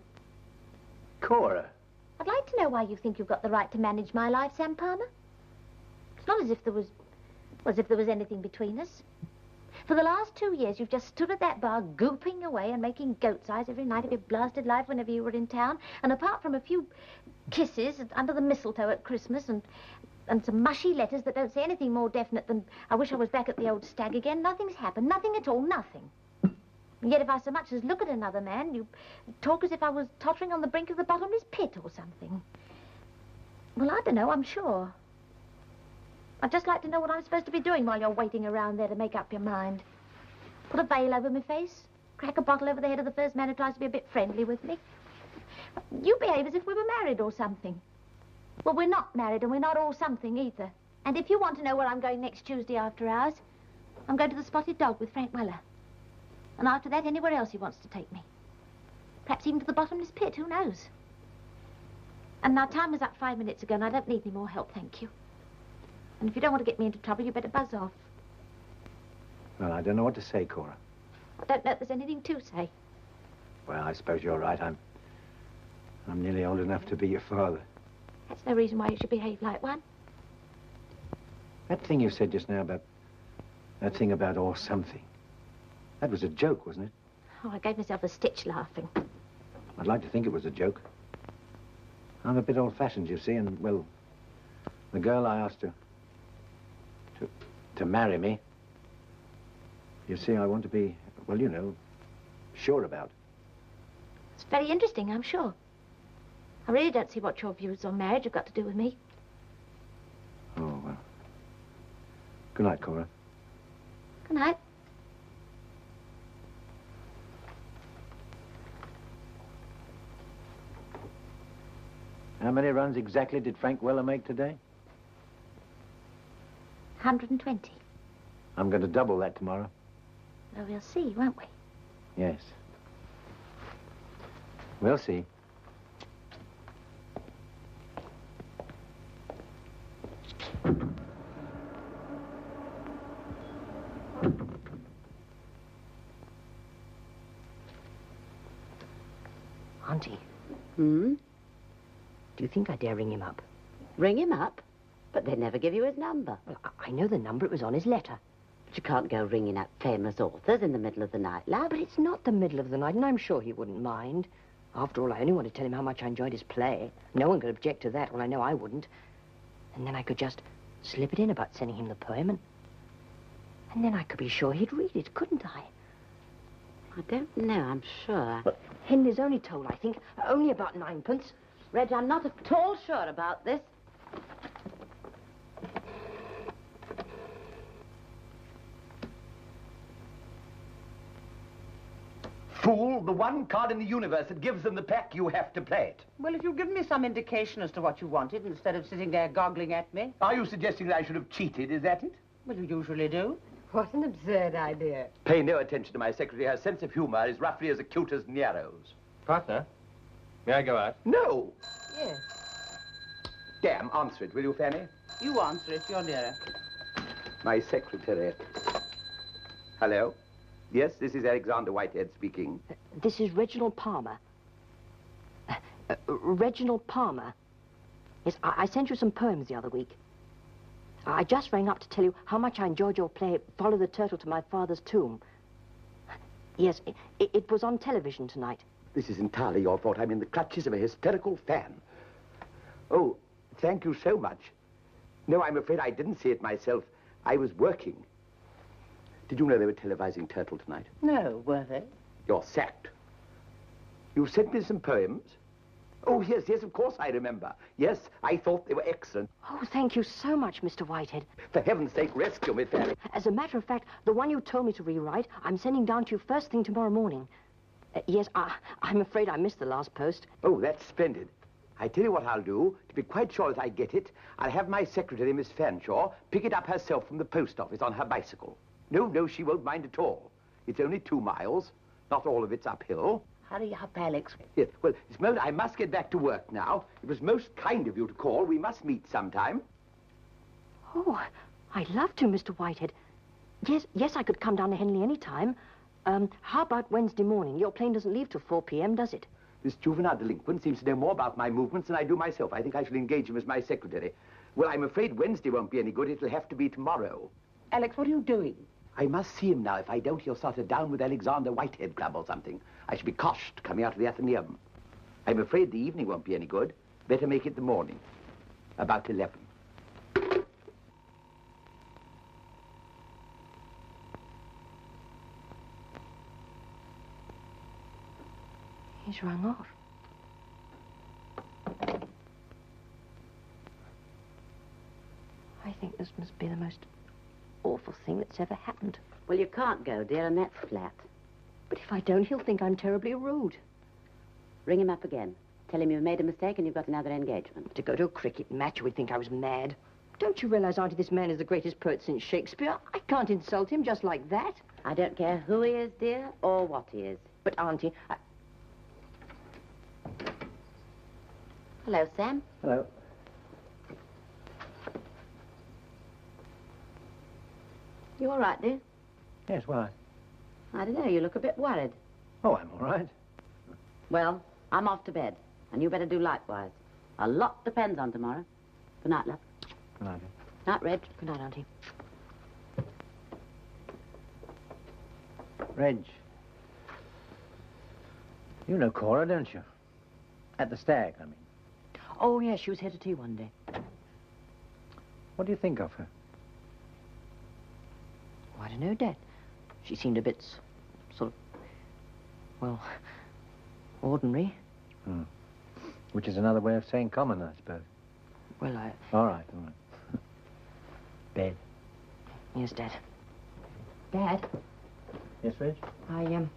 Cora. I'd like to know why you think you've got the right to manage my life, Sam Palmer. It's not as if there was... well, as if there was anything between us. For the last 2 years, you've just stood at that bar gooping away and making goat's eyes every night of your blasted life whenever you were in town. And apart from a few kisses under the mistletoe at Christmas and some mushy letters that don't say anything more definite than I wish I was back at the old stag again, nothing's happened. Nothing at all, nothing. And yet if I so much as look at another man, you talk as if I was tottering on the brink of the bottomless pit or something. Well, I don't know, I'm sure. I'd just like to know what I'm supposed to be doing while you're waiting around there to make up your mind. Put a veil over my face? Crack a bottle over the head of the first man who tries to be a bit friendly with me? You behave as if we were married or something. Well, we're not married and we're not all something either. And if you want to know where I'm going next Tuesday after hours, I'm going to the Spotted Dog with Frank Weller. And after that, anywhere else he wants to take me. Perhaps even to the bottomless pit, who knows? And now time was up 5 minutes ago and I don't need any more help, thank you. And if you don't want to get me into trouble, you better buzz off. Well, I don't know what to say, Cora. I don't know if there's anything to say. Well, I suppose you're right. I'm nearly old enough to be your father. That's no reason why you should behave like one. That thing you said just now about... that thing about or something. That was a joke, wasn't it? Oh, I gave myself a stitch laughing. I'd like to think it was a joke. I'm a bit old-fashioned, you see, and, well, the girl I asked to marry me, you see, I want to be, well, you know, sure about. It's very interesting, I'm sure. I really don't see what your views on marriage have got to do with me. Oh, well. Good night, Cora. Good night. How many runs exactly did Frank Weller make today? 120. I'm going to double that tomorrow. Well, we'll see, won't we? Yes. We'll see. Auntie. Hmm? Do you think I dare ring him up? Ring him up? But they never give you his number. Well, I know the number. It was on his letter. But you can't go ringing up famous authors in the middle of the night, love. But it's not the middle of the night, and I'm sure he wouldn't mind. After all, I only want to tell him how much I enjoyed his play. No one could object to that. Well, I know I wouldn't. And then I could just slip it in about sending him the poem, and then I could be sure he'd read it, couldn't I? I don't know, I'm sure. But Henry's only told, I think, only about 9pence. Reg, I'm not at all sure about this. Fool, the one card in the universe that gives them the pack, you have to play it. Well, if you'll give me some indication as to what you wanted instead of sitting there goggling at me. Are you suggesting that I should have cheated, is that it? Well, you usually do. What an absurd idea. Pay no attention to my secretary. Her sense of humor is roughly as acute as Nero's. Partner, may I go out? No! Yes. Damn, answer it, will you, Fanny? You answer it, you're nearer. My secretary. Hello? Yes, this is Alexander Whitehead speaking. This is Reginald Palmer. Reginald Palmer. Yes, I sent you some poems the other week. I just rang up to tell you how much I enjoyed your play, Follow the Turtle to My Father's Tomb. Yes, it was on television tonight. This is entirely your fault. I'm in the clutches of a hysterical fan. Oh, thank you so much. No, I'm afraid I didn't see it myself. I was working. Did you know they were televising Turtle tonight? No, were they? You're sacked. You sent me some poems. Oh, yes, of course I remember. Yes, I thought they were excellent. Oh, thank you so much, Mr. Whitehead. For heaven's sake, rescue me, Fanny. As a matter of fact, the one you told me to rewrite, I'm sending down to you first thing tomorrow morning. Yes, I'm afraid I missed the last post. Oh, that's splendid. I tell you what I'll do. To be quite sure that I get it, I'll have my secretary, Miss Fanshawe, pick it up herself from the post office on her bicycle. No, she won't mind at all. It's only 2 miles. Not all of it's uphill. Hurry up, Alex. Yes, well, I must get back to work now. It was most kind of you to call. We must meet sometime. Oh, I'd love to, Mr. Whitehead. Yes, I could come down to Henley any time. How about Wednesday morning? Your plane doesn't leave till 4 p.m., does it? This juvenile delinquent seems to know more about my movements than I do myself. I think I shall engage him as my secretary. Well, I'm afraid Wednesday won't be any good. It'll have to be tomorrow. Alex, what are you doing? I must see him now. If I don't, he'll start a Down with Alexander Whitehead club or something. I shall be coshed coming out of the Athenaeum. I'm afraid the evening won't be any good. Better make it the morning. About 11. He's rung off. I think this must be the most awful thing that's ever happened. Well, you can't go, dear, and that's flat. But if I don't, he'll think I'm terribly rude. Ring him up again. Tell him you've made a mistake and you've got another engagement. To go to a cricket match, you would think I was mad. Don't you realize, Auntie, this man is the greatest poet since Shakespeare? I can't insult him just like that. I don't care who he is, dear, or what he is. But, Auntie, Hello, Sam. Hello. You all right, dear? Yes, why? I don't know. You look a bit worried. Oh, I'm all right. Well, I'm off to bed, and you better do likewise. A lot depends on tomorrow. Good night, love. Good night. Night, Reg. Good night, Auntie. Reg. You know Cora, don't you? At the Stag, I mean. Oh, yes, she was here to tea one day. What do you think of her? Oh, I don't know, Dad. She seemed a bit sort of, well, ordinary. Which is another way of saying common, I suppose. Well, All right. Bed. Yes, Dad. Dad? Yes, Reg? I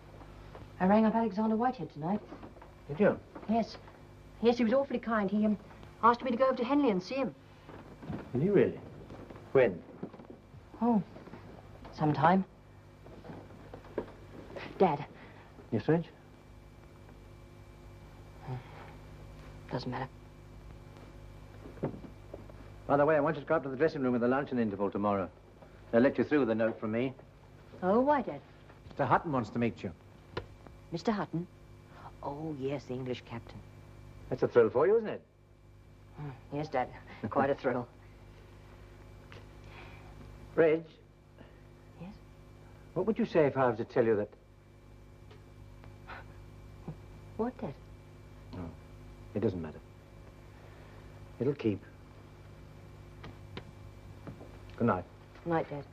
rang up Alexander Whitehead tonight. Did you? Yes. Yes, he was awfully kind. He asked me to go over to Henley and see him. Did he really? When? Oh, sometime. Dad. Yes, Reg? Doesn't matter. By the way, I want you to go up to the dressing room at the luncheon interval tomorrow. They'll let you through with a note from me. Oh, why, Dad? Mr. Hutton wants to meet you. Mr. Hutton? Oh, yes, the English captain. That's a thrill for you, isn't it? Yes, Dad. Quite a thrill. Reg? Yes? What would you say if I was to tell you that... What, Dad? No, it doesn't matter. It'll keep. Good night. Good night, Dad.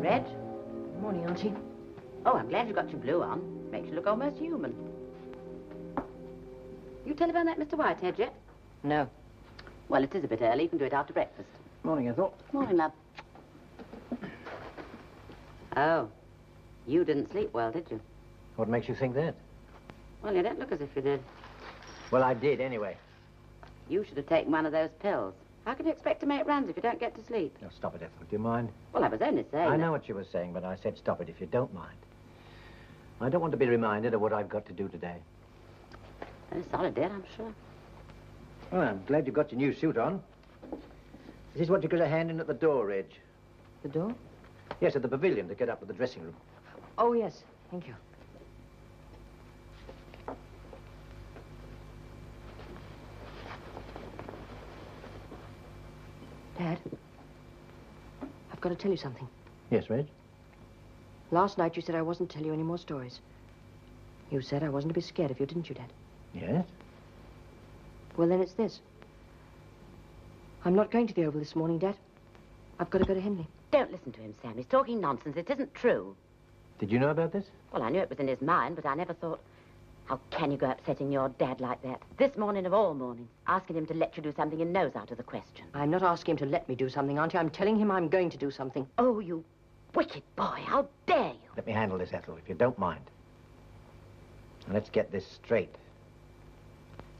Reg? Morning, Auntie. Oh, I'm glad you got your blue on. Makes you look almost human. You telephoned that Mr. Whitehead yet? No. Well, it is a bit early. You can do it after breakfast. Morning, Ethel. Morning, love. Oh, you didn't sleep well, did you? What makes you think that? Well, you don't look as if you did. Well, I did, anyway. You should have taken one of those pills. How can you expect to make runs if you don't get to sleep? Now, stop it, Ethel. Do you mind? Well, I was only saying... I know what you were saying, but I said stop it if you don't mind. I don't want to be reminded of what I've got to do today. Very solid, dear, I'm sure. Well, I'm glad you got your new suit on. This is what you got to hand in at the door, Reg. The door? Yes, at the pavilion to get up to the dressing room. Oh, yes. Thank you. Dad, I've got to tell you something. Yes, Reg? Last night you said I wasn't to tell you any more stories. You said I wasn't to be scared of you, didn't you, Dad? Yes? Well, then it's this. I'm not going to the Oval this morning, Dad. I've got to go to Henley. Don't listen to him, Sam. He's talking nonsense. It isn't true. Did you know about this? Well, I knew it was in his mind, but I never thought... How can you go upsetting your dad like that? This morning of all mornings, asking him to let you do something he knows out of the question. I'm not asking him to let me do something, Auntie. I'm telling him I'm going to do something. Oh, you wicked boy. How dare you? Let me handle this, Ethel, if you don't mind. Now, let's get this straight.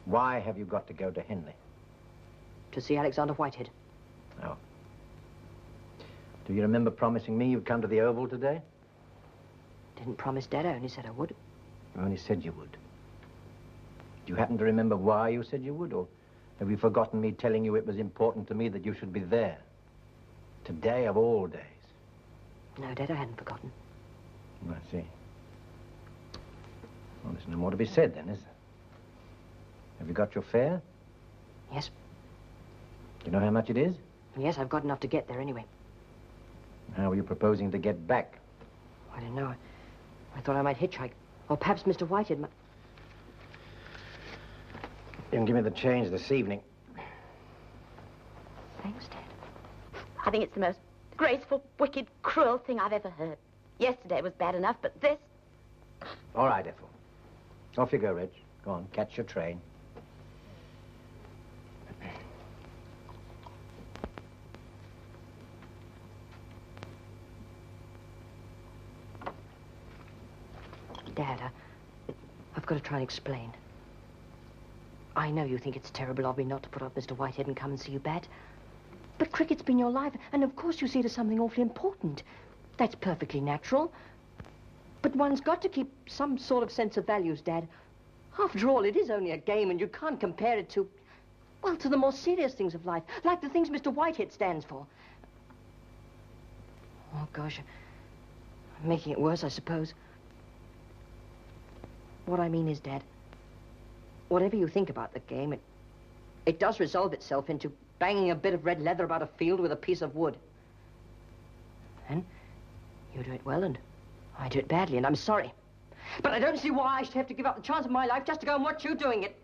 Why have you got to go to Henley? To see Alexander Whitehead. Oh. Do you remember promising me you'd come to the Oval today? Didn't promise, Dad. I only said I would. You only said you would. Do you happen to remember why you said you would, or have you forgotten me telling you it was important to me that you should be there? Today of all days. No, Dad, I hadn't forgotten. I see. Well, there's no more to be said, then, is there? Have you got your fare? Yes. Do you know how much it is? Yes, I've got enough to get there anyway. How are you proposing to get back? I don't know. I thought I might hitchhike. Or perhaps Mr. Whitehead might... You can give me the change this evening. Thanks, Dad. I think it's the most graceful, wicked, cruel thing I've ever heard. Yesterday was bad enough, but this... All right, Ethel. Off you go, Reg. Go on, catch your train. Dad, I've got to try and explain. I know you think it's terrible of me not to put off Mr. Whitehead and come and see you bat. But cricket's been your life, and of course you see it as something awfully important. That's perfectly natural. But one's got to keep some sort of sense of values, Dad. After all, it is only a game, and you can't compare it to, well, to the more serious things of life, like the things Mr. Whitehead stands for. Oh, gosh. I'm making it worse, I suppose. What I mean is, Dad, whatever you think about the game, it does resolve itself into banging a bit of red leather about a field with a piece of wood. And you do it well, and I do it badly, and I'm sorry. But I don't see why I should have to give up the chance of my life just to go and watch you doing it.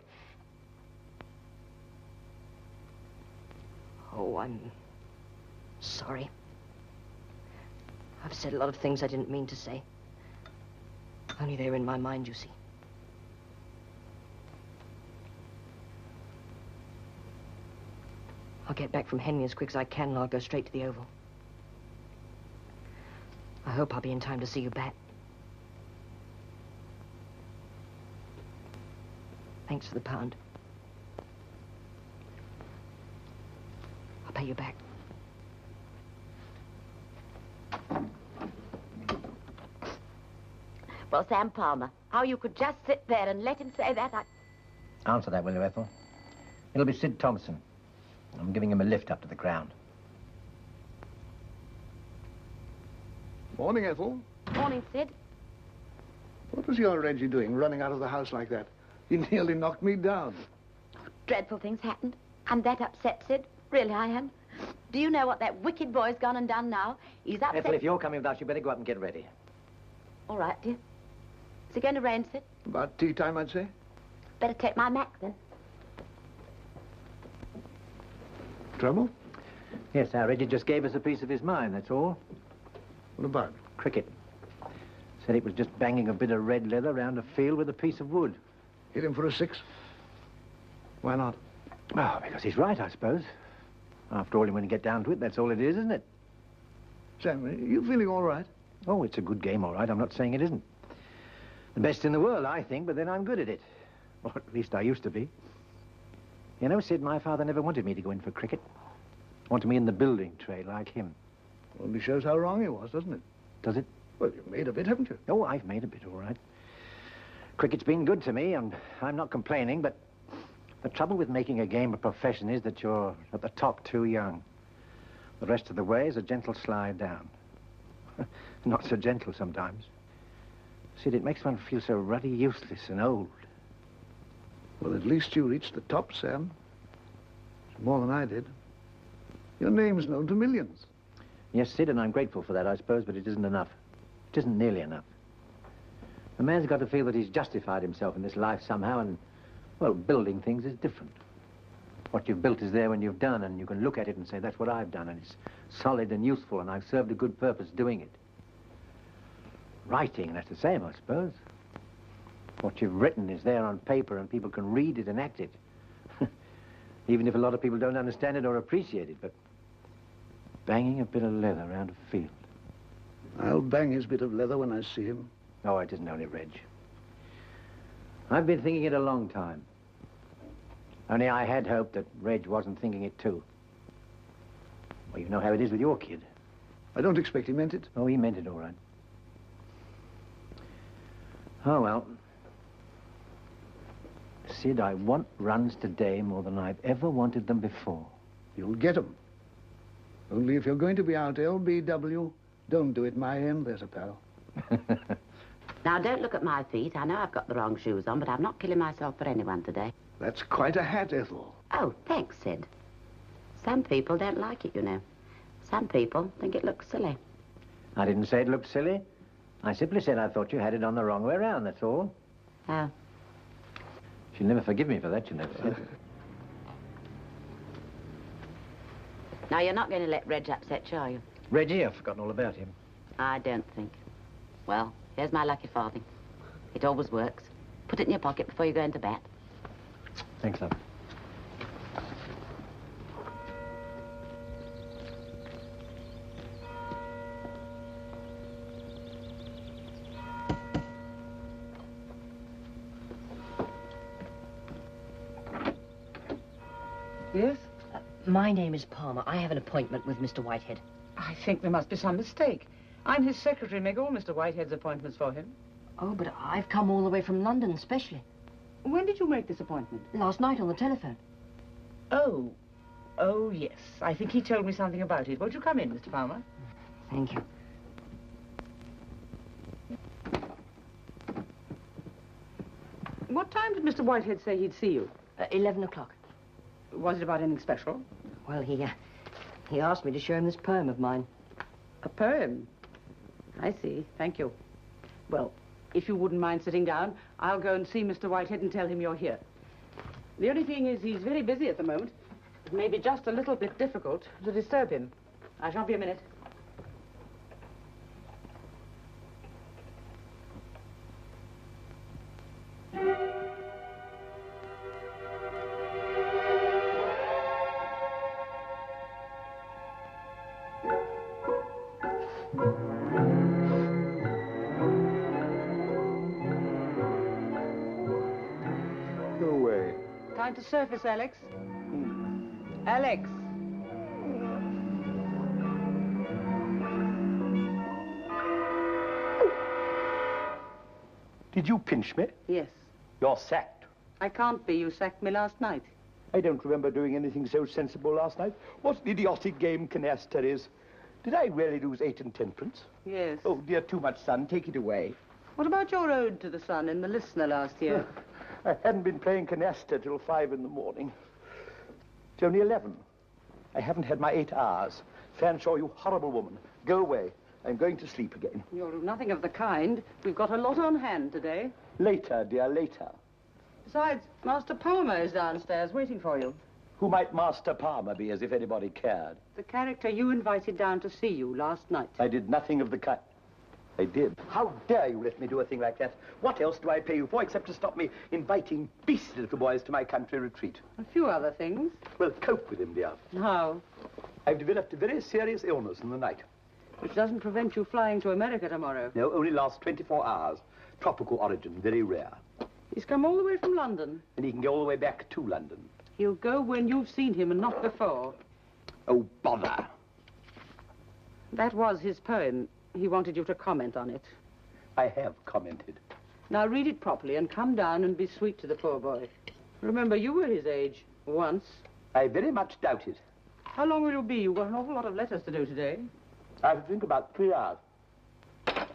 Oh, I'm sorry. I've said a lot of things I didn't mean to say. Only they were in my mind, you see. I'll get back from Henley as quick as I can, and I'll go straight to the Oval. I hope I'll be in time to see you bat. Thanks for the £1. I'll pay you back. Well, Sam Palmer, how you could just sit there and let him say that, Answer that, will you, Ethel? It'll be Sid Thompson. I'm giving him a lift up to the ground. Morning, Ethel. Morning, Sid. What was your Reggie doing, running out of the house like that? He nearly knocked me down. Dreadful things happened. I'm that upset, Sid. Really, I am. Do you know what that wicked boy's gone and done now? He's upset... Ethel, if you're coming with us, you better go up and get ready. All right, dear. Is it going to rain, Sid? About tea time, I'd say. Better take my Mac, then. Trouble? Yes, our Reggie just gave us a piece of his mind, that's all. What about? Cricket. Said it was just banging a bit of red leather round a field with a piece of wood. Hit him for a 6? Why not? Oh, because he's right, I suppose. After all, when you get down to it, that's all it is, isn't it? Sam, are you feeling all right? Oh, it's a good game, all right. I'm not saying it isn't. The best in the world, I think, but then I'm good at it. Or at least I used to be. You know, Sid, my father never wanted me to go in for cricket. Wanted me in the building trade like him. Only shows how wrong he was, doesn't it? Does it? Well, you've made a bit, haven't you? Oh, I've made a bit, all right. Cricket's been good to me, and I'm not complaining, but the trouble with making a game a profession is that you're at the top too young. The rest of the way is a gentle slide down. Not so gentle sometimes. Sid, it makes one feel so ruddy useless and old. Well, at least you reached the top, Sam. It's more than I did. Your name's known to millions. Yes, Sid, and I'm grateful for that, I suppose, but it isn't enough. It isn't nearly enough. A man's got to feel that he's justified himself in this life somehow, and, well, building things is different. What you've built is there when you've done, and you can look at it and say, that's what I've done, and it's solid and useful, and I've served a good purpose doing it. Writing, that's the same, I suppose. What you've written is there on paper, and people can read it and act it. Even if a lot of people don't understand it or appreciate it, but banging a bit of leather around a field. I'll bang his bit of leather when I see him. Oh, it isn't only Reg. I've been thinking it a long time. Only I had hoped that Reg wasn't thinking it too. Well, you know how it is with your kid. I don't expect he meant it. Oh, he meant it all right. Oh, well. Sid, I want runs today more than I've ever wanted them before. You'll get them. Only if you're going to be out LBW, don't do it my end, there's a pal. Now, don't look at my feet. I know I've got the wrong shoes on, but I'm not killing myself for anyone today. That's quite a hat, Ethel. Oh, thanks, Sid. Some people don't like it, you know. Some people think it looks silly. I didn't say it looked silly. I simply said I thought you had it on the wrong way around, that's all. Oh. She'll never forgive me for that, you know, Sid. Now, you're not going to let Reg upset you, are you? Reggie, I've forgotten all about him. I don't think. Well, here's my lucky farthing. It always works. Put it in your pocket before you go into bat. Thanks, love. Yes? My name is Palmer. I have an appointment with Mr. Whitehead. I think there must be some mistake. I'm his secretary, make all Mr. Whitehead's appointments for him. Oh, but I've come all the way from London, especially. When did you make this appointment? Last night on the telephone. Oh. Oh, yes. I think he told me something about it. Won't you come in, Mr. Palmer? Thank you. What time did Mr. Whitehead say he'd see you? 11 o'clock. Was it about anything special? Well, he asked me to show him this poem of mine. A poem? I see. Thank you. Well, if you wouldn't mind sitting down, I'll go and see Mr. Whitehead and tell him you're here. The only thing is he's very busy at the moment. It may be just a little bit difficult to disturb him. I shan't be a minute. Time to surface, Alex. Alex! Did you pinch me? Yes. You're sacked. I can't be. You sacked me last night. I don't remember doing anything so sensible last night. What an idiotic game canasta is. Did I really lose 8 and 10pence? Yes. Oh, dear, too much sun. Take it away. What about your ode to the sun in the Listener last year? I hadn't been playing canasta till 5 in the morning. It's only 11. I haven't had my 8 hours. Fanshawe, you horrible woman. Go away. I'm going to sleep again. You'll do nothing of the kind. We've got a lot on hand today. Later, dear, later. Besides, Master Palmer is downstairs waiting for you. Who might Master Palmer be, as if anybody cared? The character you invited down to see you last night. I did nothing of the kind. I did. How dare you let me do a thing like that? What else do I pay you for except to stop me inviting beastly little boys to my country retreat? A few other things. Well, cope with him, dear. How? I've developed a very serious illness in the night. Which doesn't prevent you flying to America tomorrow. No, only lasts 24 hours. tropical origin, very rare. He's come all the way from London. And he can go all the way back to London. He'll go when you've seen him and not before. Oh, bother. That was his poem. He wanted you to comment on it. I have commented. Now read it properly and come down and be sweet to the poor boy. Remember, you were his age once. I very much doubt it. How long will you be? You've got an awful lot of letters to do today. I think about 3 hours.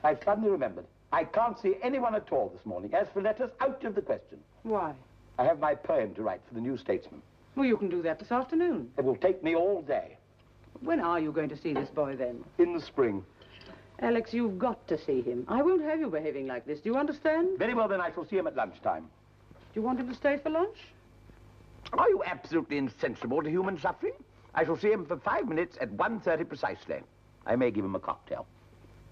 I suddenly remembered. I can't see anyone at all this morning. As for letters, out of the question. Why? I have my poem to write for the New Statesman. Well, you can do that this afternoon. It will take me all day. When are you going to see this boy, then? In the spring. Alex, you've got to see him. I won't have you behaving like this. Do you understand? Very well, then I shall see him at lunchtime. Do you want him to stay for lunch? Are you absolutely insensible to human suffering? I shall see him for 5 minutes at 1:30 precisely. I may give him a cocktail.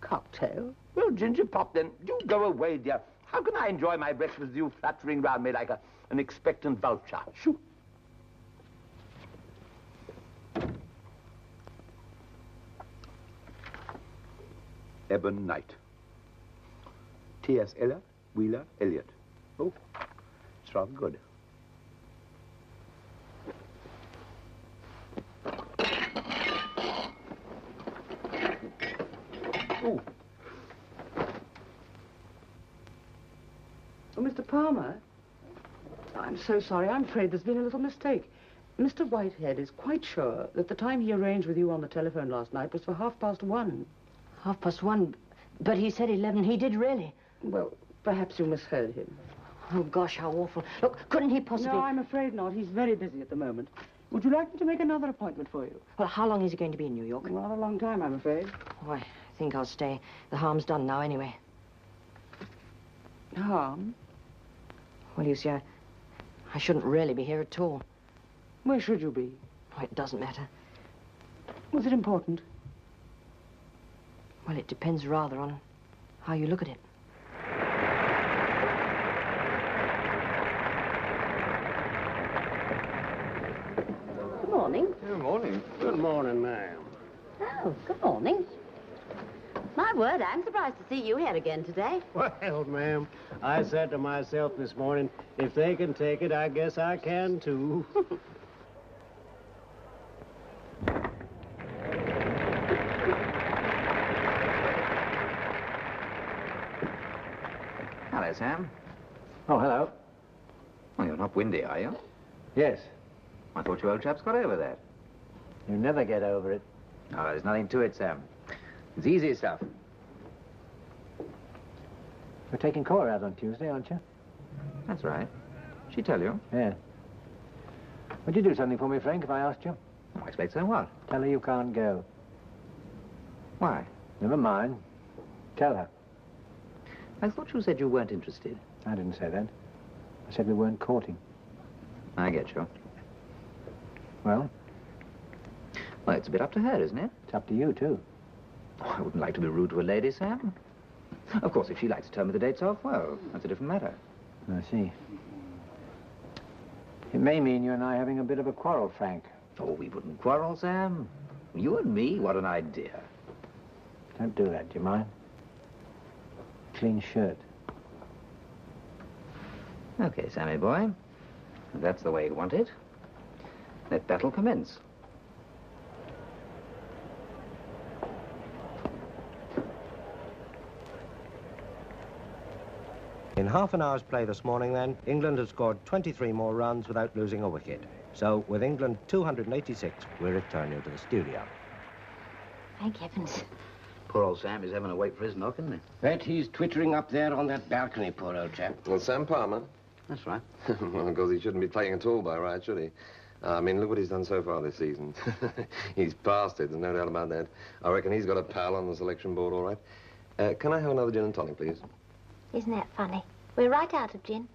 Cocktail? Well, ginger pop, then. Do go away, dear. How can I enjoy my breakfast with you fluttering round me like an expectant vulture? Shoo. Ebon Night. T.S. Eliot, Wheeler, Eliot. Oh, it's rather good. Oh. Oh, Mr. Palmer. I'm so sorry. I'm afraid there's been a little mistake. Mr. Whitehead is quite sure that the time he arranged with you on the telephone last night was for 1:30. 1:30? But he said 11. He did really. Well, perhaps you misheard him. Oh, gosh, how awful. Look, couldn't he possibly... No, I'm afraid not. He's very busy at the moment. Would you like me to make another appointment for you? Well, how long is he going to be in New York? Rather a long time, I'm afraid. Oh, I think I'll stay. The harm's done now, anyway. Harm? Well, you see, I shouldn't really be here at all. Where should you be? Oh, it doesn't matter. Was it important? Well, it depends rather on how you look at it. Good morning. Good morning. Good morning, ma'am. Oh, good morning. My word, I'm surprised to see you here again today. Well, ma'am, I said to myself this morning, if they can take it, I guess I can, too. Hello, Sam. Oh, hello. Well, you're not windy, are you? Yes. I thought you old chaps got over that. You never get over it. No, there's nothing to it, Sam. It's easy stuff. You're taking Cora out on Tuesday, aren't you? That's right. She tell you? Yeah. Would you do something for me, Frank, if I asked you? I expect so. What? Tell her you can't go. Why? Never mind. Tell her. I thought you said you weren't interested. I didn't say that. I said we weren't courting. I get you. Well? Well, it's a bit up to her, isn't it? It's up to you, too. Oh, I wouldn't like to be rude to a lady, Sam. Of course, if she likes to tell me the dates off, well, that's a different matter. I see. It may mean you and I having a bit of a quarrel, Frank. Oh, we wouldn't quarrel, Sam. You and me, what an idea. Don't do that, do you mind? Clean shirt. Okay, Sammy boy. If that's the way you want it. Let battle commence. In half an hour's play this morning, then, England has scored 23 more runs without losing a wicket. So, with England 286, we return you to the studio. Thank heavens. Poor old Sam is having to wait for his knock, isn't he? Bet he's twittering up there on that balcony, poor old chap. Well, Sam Palmer? That's right. Well, of course, he shouldn't be playing at all by right, should he? I mean, look what he's done so far this season. He's passed it, there's no doubt about that. I reckon he's got a pal on the selection board, all right. Can I have another gin and tonic, please? Isn't that funny? We're right out of gin.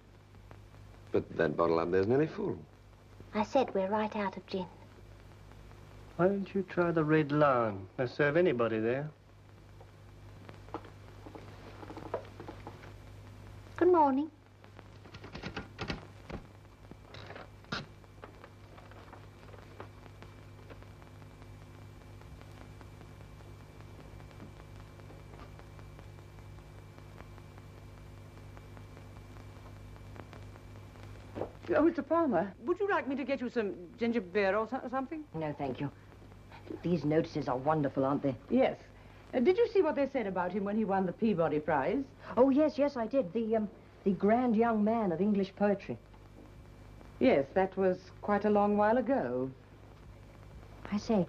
But that bottle up there's nearly full. I said we're right out of gin. Why don't you try the Red Lion? They'll serve anybody there. Good morning. Oh, Mr. Palmer, would you like me to get you some ginger beer or something? No, thank you. These notices are wonderful, aren't they? Yes. Did you see what they said about him when he won the Peabody Prize? Oh, yes, I did. The grand young man of English poetry. Yes, that was quite a long while ago. I say,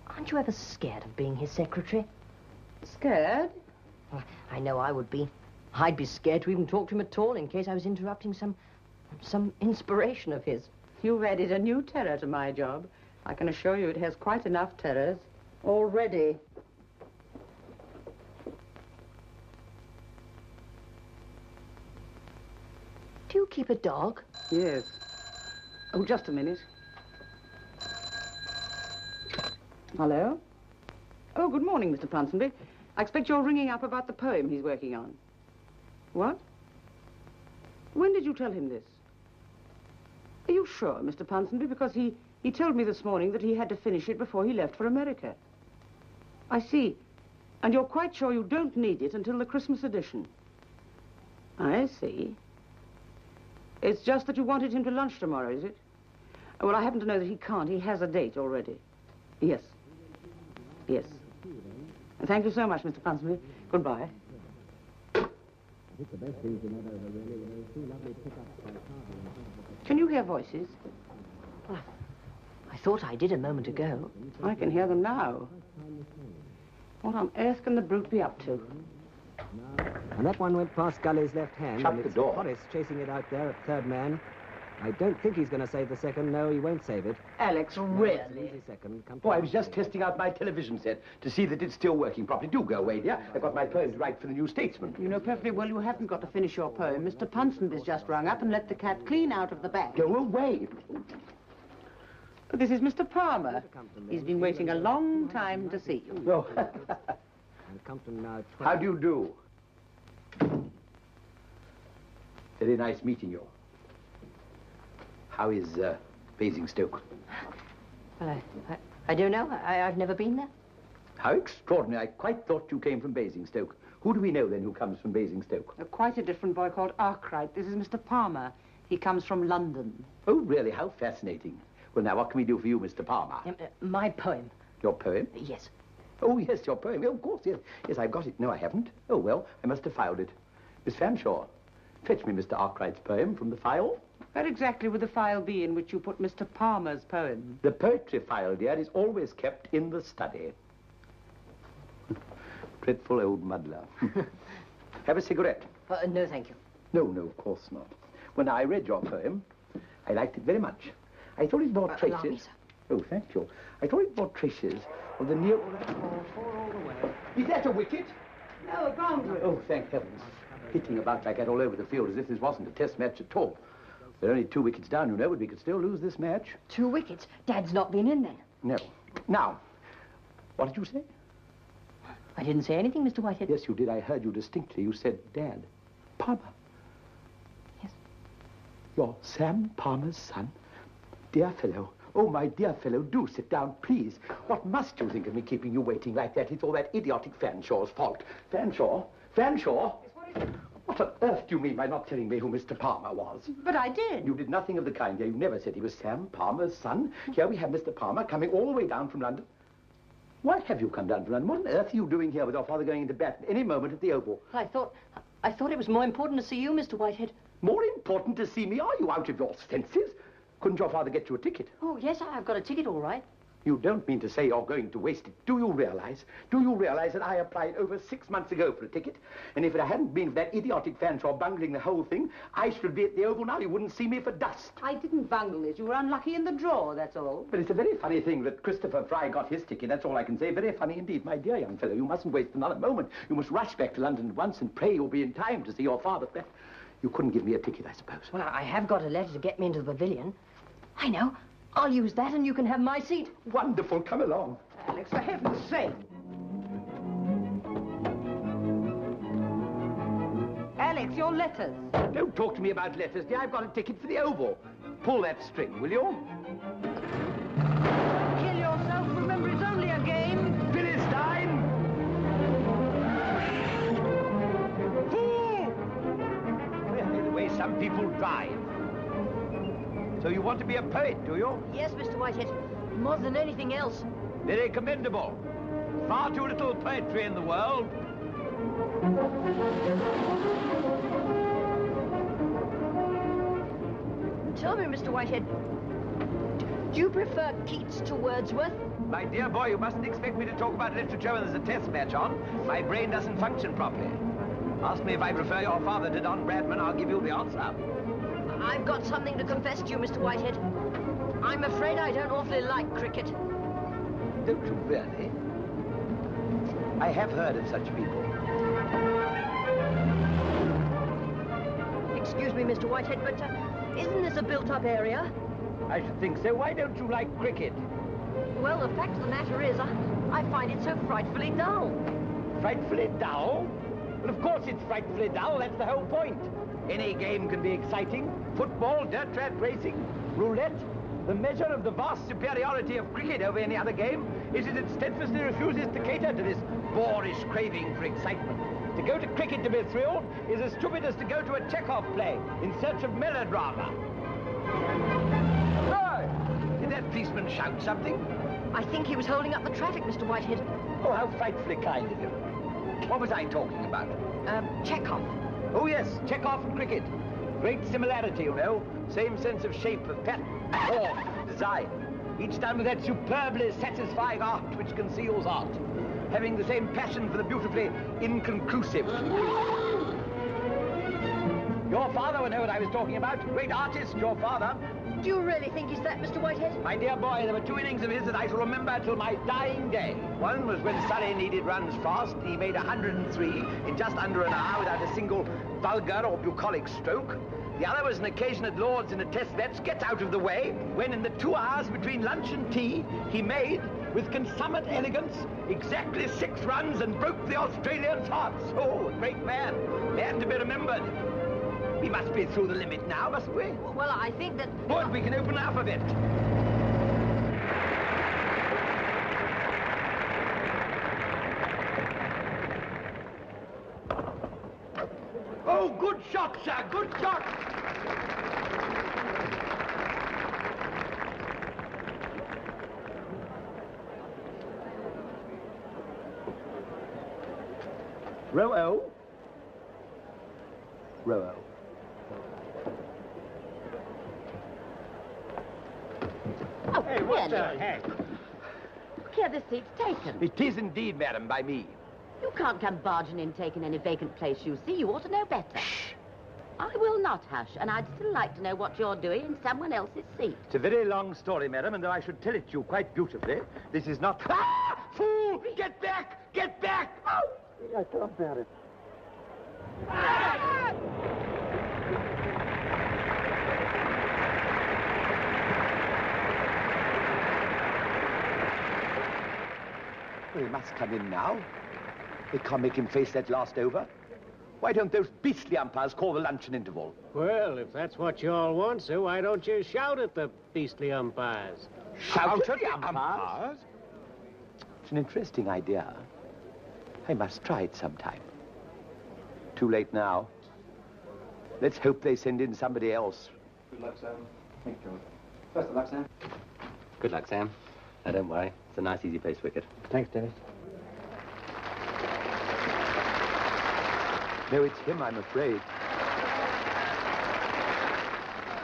aren't you ever scared of being his secretary? Scared? Well, I know I would be. I'd be scared to even talk to him at all in case I was interrupting some inspiration of his. You've added a new terror to my job. I can assure you it has quite enough terrors already. Do you keep a dog? Yes. Oh, just a minute. Hello? Oh, good morning, Mr. Ponsonby. I expect you're ringing up about the poem he's working on. What? When did you tell him this? Are you sure, Mr. Ponsonby? Because he told me this morning that he had to finish it before he left for America. I see. And you're quite sure you don't need it until the Christmas edition? I see. It's just that you wanted him to lunch tomorrow, is it? Well, I happen to know that he can't. He has a date already. Yes. Yes. Thank you so much, Mr. Ponsonby. Goodbye. Can you hear voices? Well, I thought I did a moment ago. I can hear them now. What on earth can the brute be up to? And that one went past Gully's left hand. Shut and the it's door. Horace chasing it out there at third man. I don't think he's going to save the second. No, he won't save it. Alex, No, really? it's an easy second. Come Oh, I was just testing out my television set to see that it's still working properly. Do go away, dear. I've got my poem to write for the New Statesman. You know perfectly well you haven't got to finish your poem. Mr. Ponsonby's just rung up and let the cat clean out of the bag. Go away. This is Mr. Palmer. He's been waiting a long time to see you. No. And Compton now. How do you do? Very nice meeting you. How is Basingstoke? Well, I don't know. I've never been there. How extraordinary. I quite thought you came from Basingstoke. Who do we know, then, who comes from Basingstoke? Quite a different boy called Arkwright. This is Mr. Palmer. He comes from London. Oh, really? How fascinating. Well, now, what can we do for you, Mr. Palmer? My poem. Your poem? Yes. Oh, yes, your poem. Oh, of course, yes. Yes, I've got it. No, I haven't. Oh, well, I must have filed it. Miss Fanshawe, fetch me Mr. Arkwright's poem from the file. Where exactly would the file be in which you put Mr. Palmer's poem? The poetry file, dear, is always kept in the study. Dreadful old muddler. Have a cigarette? No, thank you. No, of course not. When I read your poem, I liked it very much. I thought it bore allow traces. me, sir. Oh, thank you. I thought it bore traces of the near... all the way. Is that a wicket? No, a boundary. Oh, thank heavens. Hitting about like that all over the field as if this wasn't a test match at all. There are only 2 wickets down, you know, but we could still lose this match. 2 wickets? Dad's not been in then. No. Now, what did you say? I didn't say anything, Mr. Whitehead. Yes, you did. I heard you distinctly. You said Dad. Palmer. Yes. You're Sam Palmer's son? Dear fellow. Oh, my dear fellow, do sit down, please. What must you think of me keeping you waiting like that? It's all that idiotic Fanshaw's fault. Fanshawe? What on earth do you mean by not telling me who Mr. Palmer was? But I did. You did nothing of the kind, dear. You never said he was Sam Palmer's son. Here we have Mr. Palmer coming all the way down from London. Why have you come down from London? What on earth are you doing here with your father going into bat at any moment at the Oval? I thought it was more important to see you, Mr. Whitehead. More important to see me? Are you out of your senses? Couldn't your father get you a ticket? Oh, yes, I've got a ticket, all right. You don't mean to say you're going to waste it. Do you realize that I applied over 6 months ago for a ticket? And if it hadn't been for that idiotic Fanshawe bungling the whole thing, I should be at the Oval now. You wouldn't see me for dust. I didn't bungle it. You were unlucky in the draw, that's all. But it's a very funny thing that Christopher Fry got his ticket. That's all I can say. Very funny indeed. My dear young fellow, you mustn't waste another moment. You must rush back to London at once and pray you'll be in time to see your father. You couldn't give me a ticket, I suppose. Well, I have got a letter to get me into the pavilion. I know. I'll use that and you can have my seat. Wonderful. Come along. Alex, for heaven's sake. Alex, your letters. Don't talk to me about letters, dear. I've got a ticket for the Oval. Pull that string, will you? Kill yourself. Remember, it's only a game. Philistine! Fool! Well, the way some people drive. So you want to be a poet, do you? Yes, Mr. Whitehead. More than anything else. Very commendable. Far too little poetry in the world. Tell me, Mr. Whitehead, do you prefer Keats to Wordsworth? My dear boy, you mustn't expect me to talk about literature when there's a test match on. My brain doesn't function properly. Ask me if I prefer your father to Don Bradman, I'll give you the answer. I've got something to confess to you, Mr. Whitehead. I'm afraid I don't awfully like cricket. Don't you really? I have heard of such people. Excuse me, Mr. Whitehead, but isn't this a built-up area? I should think so. Why don't you like cricket? Well, the fact of the matter is, I find it so frightfully dull. Frightfully dull? Well, of course it's frightfully dull. That's the whole point. Any game can be exciting. Football, dirt track racing, roulette. The measure of the vast superiority of cricket over any other game is that it steadfastly refuses to cater to this boorish craving for excitement. To go to cricket to be thrilled is as stupid as to go to a Chekhov play in search of melodrama. Oh, did that policeman shout something? I think he was holding up the traffic, Mr. Whitehead. Oh, how frightfully kind of you. What was I talking about? Chekhov. Oh, yes, Chekhov and cricket. Great similarity, you know. Same sense of shape, of pattern, form, design. Each done with that superbly satisfying art which conceals art. Having the same passion for the beautifully inconclusive. Your father would know what I was talking about. Great artist, your father. Do you really think he's that, Mr. Whitehead? My dear boy, there were two innings of his that I shall remember till my dying day. One was when Surrey needed runs fast. He made 103 in just under an hour without a single vulgar or bucolic stroke. The other was an occasion at Lord's in a test match, get out of the way, when in the 2 hours between lunch and tea, he made, with consummate elegance, exactly 6 runs and broke the Australians' hearts. Oh, a great man. Man to be remembered. We must be through the limit now, mustn't we? Well, I think that... Good, we can open up a bit. Oh, good shot, sir, good shot! Row-o. Row-o. Oh, Hey, what the really? heck? Look here, this seat's taken. It is indeed, madam, by me. You can't come barging in taking any vacant place, you see. You ought to know better. Shh. I will not hush, and I'd still like to know what you're doing in someone else's seat. It's a very long story, madam, and though I should tell it to you quite beautifully, this is not... Ah! Fool! Get back! Get back! Oh! I can't bear it. Ah! Well, he must come in now. They can't make him face that last over. Why don't those beastly umpires call the luncheon interval? Well, if that's what you all want, so why don't you shout at the beastly umpires? Shout at the umpires? It's an interesting idea. I must try it sometime. Too late now. Let's hope they send in somebody else. Good luck, Sam. Thank you. Best of luck, Sam. Good luck, Sam. Now, don't worry. It's a nice, easy place wicket. Thanks, Dennis. No, it's him, I'm afraid.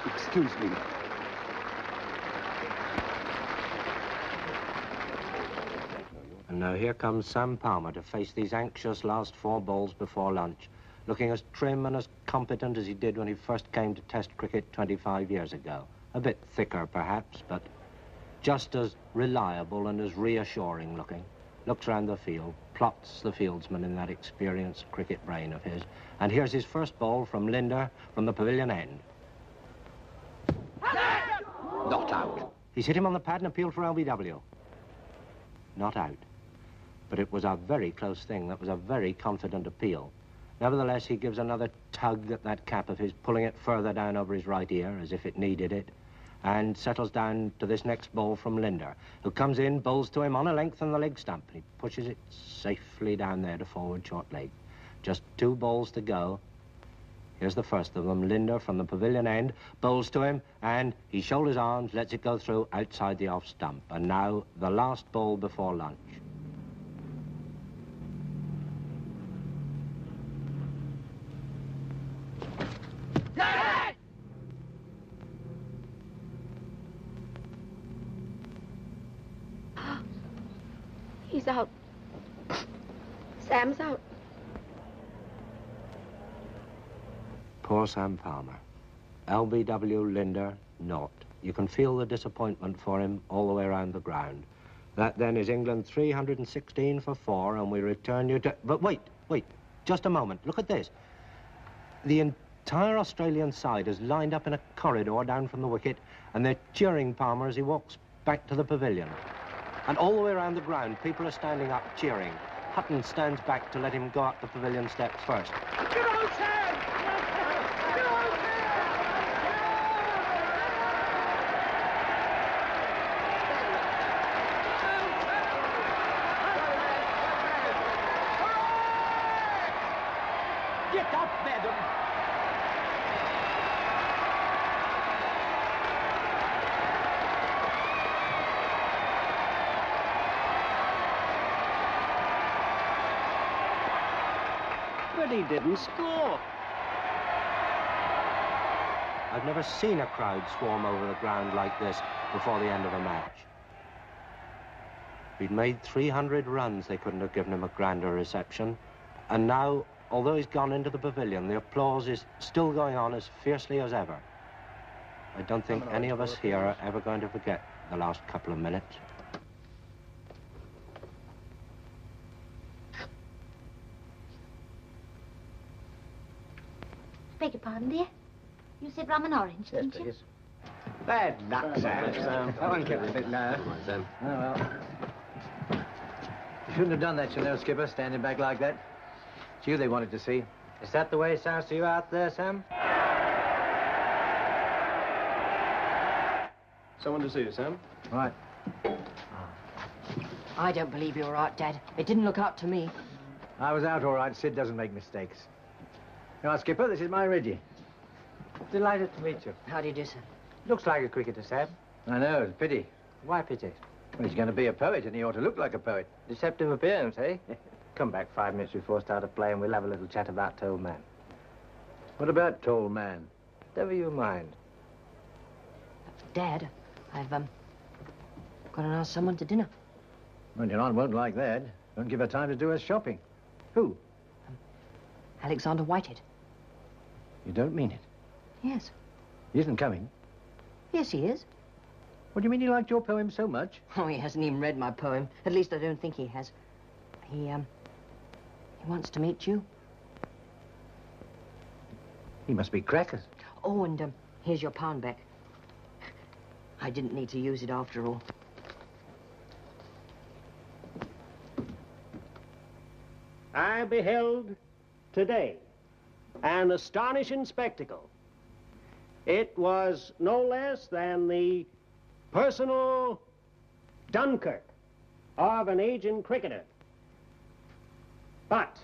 Excuse me. And now here comes Sam Palmer to face these anxious last 4 balls before lunch, looking as trim and as competent as he did when he first came to Test cricket 25 years ago. A bit thicker, perhaps, but just as reliable and as reassuring looking. Looks round the field, plots the fieldsman in that experienced cricket brain of his. And here's his first ball from Linder from the pavilion end. Not out. He's hit him on the pad and appealed for LBW. Not out. But it was a very close thing. That was a very confident appeal. Nevertheless, he gives another tug at that cap of his, pulling it further down over his right ear, as if it needed it, and settles down to this next ball from Linder, who comes in, bowls to him on a length on the leg stump, and he pushes it safely down there to forward short leg. Just 2 balls to go. Here's the first of them. Linder from the pavilion end, bowls to him, and he shoulders arms, lets it go through outside the off stump. And now the last ball before lunch. He's out. Sam's out. Poor Sam Palmer. LBW Linder, naught. You can feel the disappointment for him all the way around the ground. That then is England 316 for 4, and we return you to... But wait, just a moment. Look at this. The entire Australian side is lined up in a corridor down from the wicket, and they're cheering Palmer as he walks back to the pavilion. And all the way around the ground, people are standing up cheering. Hutton stands back to let him go up the pavilion steps first. Get out, Sam! Get out, Get up, madam! But he didn't score. I've never seen a crowd swarm over the ground like this before the end of a match. He'd made 300 runs. They couldn't have given him a grander reception. And now, although he's gone into the pavilion, the applause is still going on as fiercely as ever. I don't think any of us here are ever going to forget the last couple of minutes. Beg your pardon, dear. You said rum and orange, didn't you? Bad luck, Sam. That one kept a bit low. Come on, Sam. Oh, well. You shouldn't have done that, you know, Skipper, standing back like that. It's you they wanted to see. Is that the way it sounds to you out there, Sam? Someone to see you, Sam. Right. I don't believe you're right, Dad. It didn't look out to me. I was out all right. Sid doesn't make mistakes. Now, Skipper, this is my Reggie. Delighted to meet you. How do you do, sir? Looks like a cricketer, Sam. I know, it's a pity. Why pity? Well, he's going to be a poet, and he ought to look like a poet. Deceptive appearance, eh? Come back 5 minutes before start of play and we'll have a little chat about Tall Man. What about Tall Man? Never you mind. Dad, I've, got to ask someone to dinner. Well, your aunt won't like that. Don't give her time to do her shopping. Who? Alexander Whitehead. You don't mean it? Yes. He isn't coming? Yes, he is. What do you mean he liked your poem so much? Oh, he hasn't even read my poem. At least I don't think he has. He wants to meet you. He must be crackers. Oh, and, here's your pound back. I didn't need to use it after all. I beheld today an astonishing spectacle. It was no less than the personal Dunkirk of an aging cricketer. But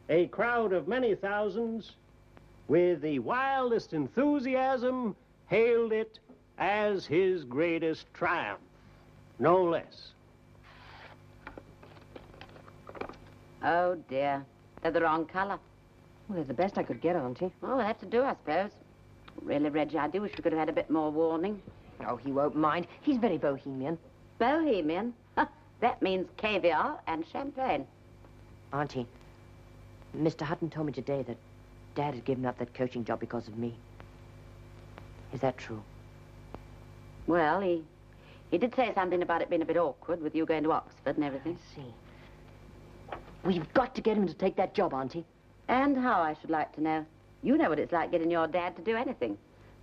a crowd of many thousands, with the wildest enthusiasm, hailed it as his greatest triumph, no less. Oh, dear. They're the wrong colour. Well, they're the best I could get, Auntie. Well, we'll have to do, I suppose. Really, Reggie, I do wish we could have had a bit more warning. Oh, he won't mind. He's very bohemian. Bohemian? That means caviar and champagne. Auntie, Mr. Hutton told me today that Dad had given up that coaching job because of me. Is that true? Well, he did say something about it being a bit awkward with you going to Oxford and everything. I see. We've got to get him to take that job, Auntie. And how, I should like to know. You know what it's like getting your dad to do anything.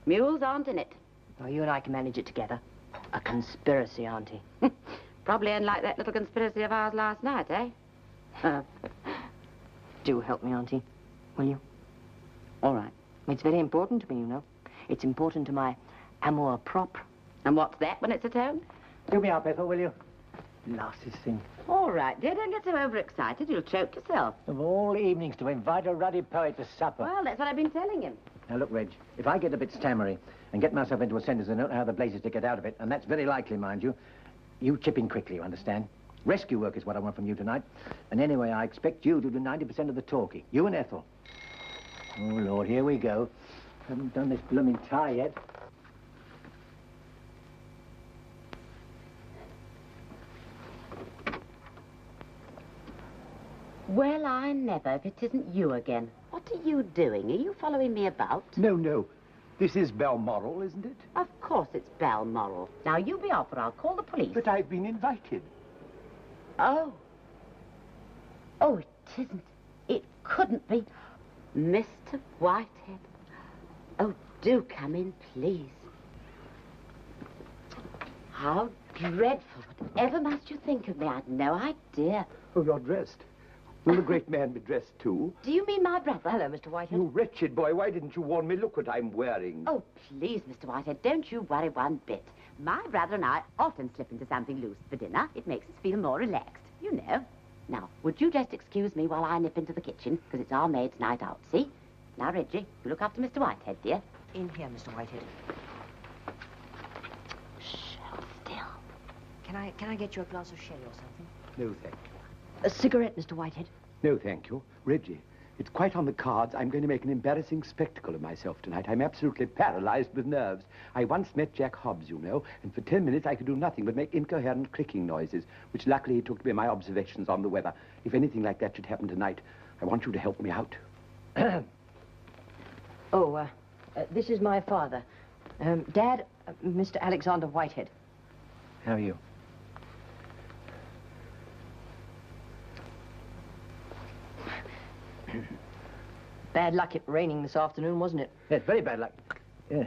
Mules aren't in it. Oh, you and I can manage it together. A conspiracy, Auntie. Probably unlike that little conspiracy of ours last night, eh? Do help me, Auntie. Will you? All right. It's very important to me, you know. It's important to my amour propre. And what's that when it's at home? Do me up, Ethel, will you? Lasses thing. All right, dear, don't get so overexcited. You'll choke yourself. Of all evenings to invite a ruddy poet to supper. Well, that's what I've been telling him. Now, look, Reg, if I get a bit stammery and get myself into a sentence and don't know how the blazes to get out of it, and that's very likely, mind you, you chip in quickly, you understand? Rescue work is what I want from you tonight. And anyway, I expect you to do 90% of the talking. You and Ethel. Oh, Lord, here we go. Haven't done this blooming tie yet. Well, I never, if it isn't you again. What are you doing? Are you following me about? No, no. This is Balmoral, isn't it? Of course it's Balmoral. Now, you be off or I'll call the police. But I've been invited. Oh. Oh, it isn't. It couldn't be. Mr. Whitehead. Oh, do come in, please. How dreadful. Whatever must you think of me? I'd no idea. Oh, you're dressed. Will the great man be dressed, too? Do you mean my brother? Hello, Mr. Whitehead. You wretched boy, why didn't you warn me? Look what I'm wearing. Oh, please, Mr. Whitehead, don't you worry one bit. My brother and I often slip into something loose for dinner. It makes us feel more relaxed, you know. Now, would you just excuse me while I nip into the kitchen? Because it's our maid's night out, see? Now, Reggie, you look after Mr. Whitehead, dear. In here, Mr. Whitehead. Shh, hold still. Can I get you a glass of sherry or something? No, thank you. A cigarette, Mr. Whitehead? No, thank you. Reggie, it's quite on the cards. I'm going to make an embarrassing spectacle of myself tonight. I'm absolutely paralyzed with nerves. I once met Jack Hobbs, you know, and for 10 minutes I could do nothing but make incoherent clicking noises, which luckily he took to be my observations on the weather. If anything like that should happen tonight, I want you to help me out. This is my father. Dad, Mr. Alexander Whitehead. How are you? Bad luck it raining this afternoon, wasn't it? Yes, very bad luck. Yeah.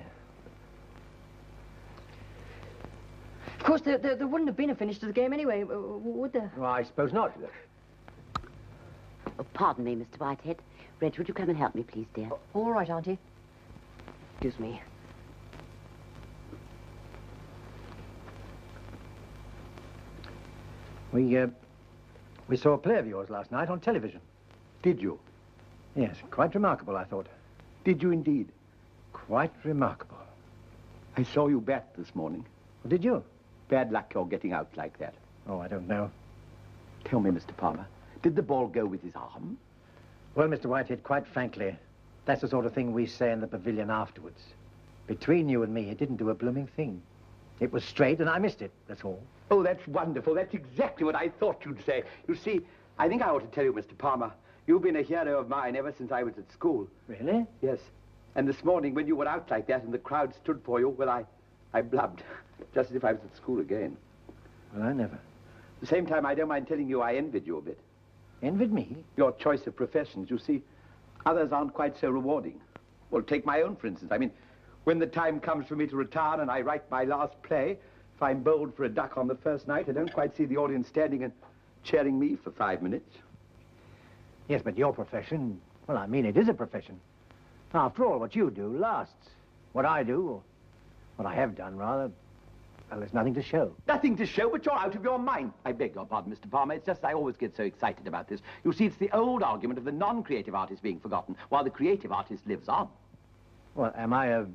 Of course, there wouldn't have been a finish to the game anyway, would there? Well, I suppose not. Oh, pardon me, Mr. Whitehead. Reg, would you come and help me, please, dear? All right, Auntie. Excuse me. We saw a play of yours last night on television. Did you? Yes, quite remarkable, I thought. Did you indeed? Quite remarkable. I saw you bat this morning. Well, did you? Bad luck you're getting out like that. Oh, I don't know. Tell me, Mr. Palmer, did the ball go with his arm? Well, Mr. Whitehead, quite frankly, that's the sort of thing we say in the pavilion afterwards. Between you and me, it didn't do a blooming thing. It was straight and I missed it, that's all. Oh, that's wonderful. That's exactly what I thought you'd say. You see, I think I ought to tell you, Mr. Palmer, you've been a hero of mine ever since I was at school. Really? Yes. And this morning, when you were out like that and the crowd stood for you, well, I blubbed, just as if I was at school again. Well, I never. At the same time, I don't mind telling you I envied you a bit. Envied me? Your choice of professions. You see, others aren't quite so rewarding. Well, take my own, for instance. I mean, when the time comes for me to retire and I write my last play, if I'm bowled for a duck on the first night, I don't quite see the audience standing and cheering me for 5 minutes. Yes, but your profession, well, I mean, it is a profession. After all, what you do lasts. What I do, or what I have done, rather, well, there's nothing to show. Nothing to show, but you're out of your mind. I beg your pardon, Mr. Palmer. It's just I always get so excited about this. You see, it's the old argument of the non-creative artist being forgotten, while the creative artist lives on. Well, am I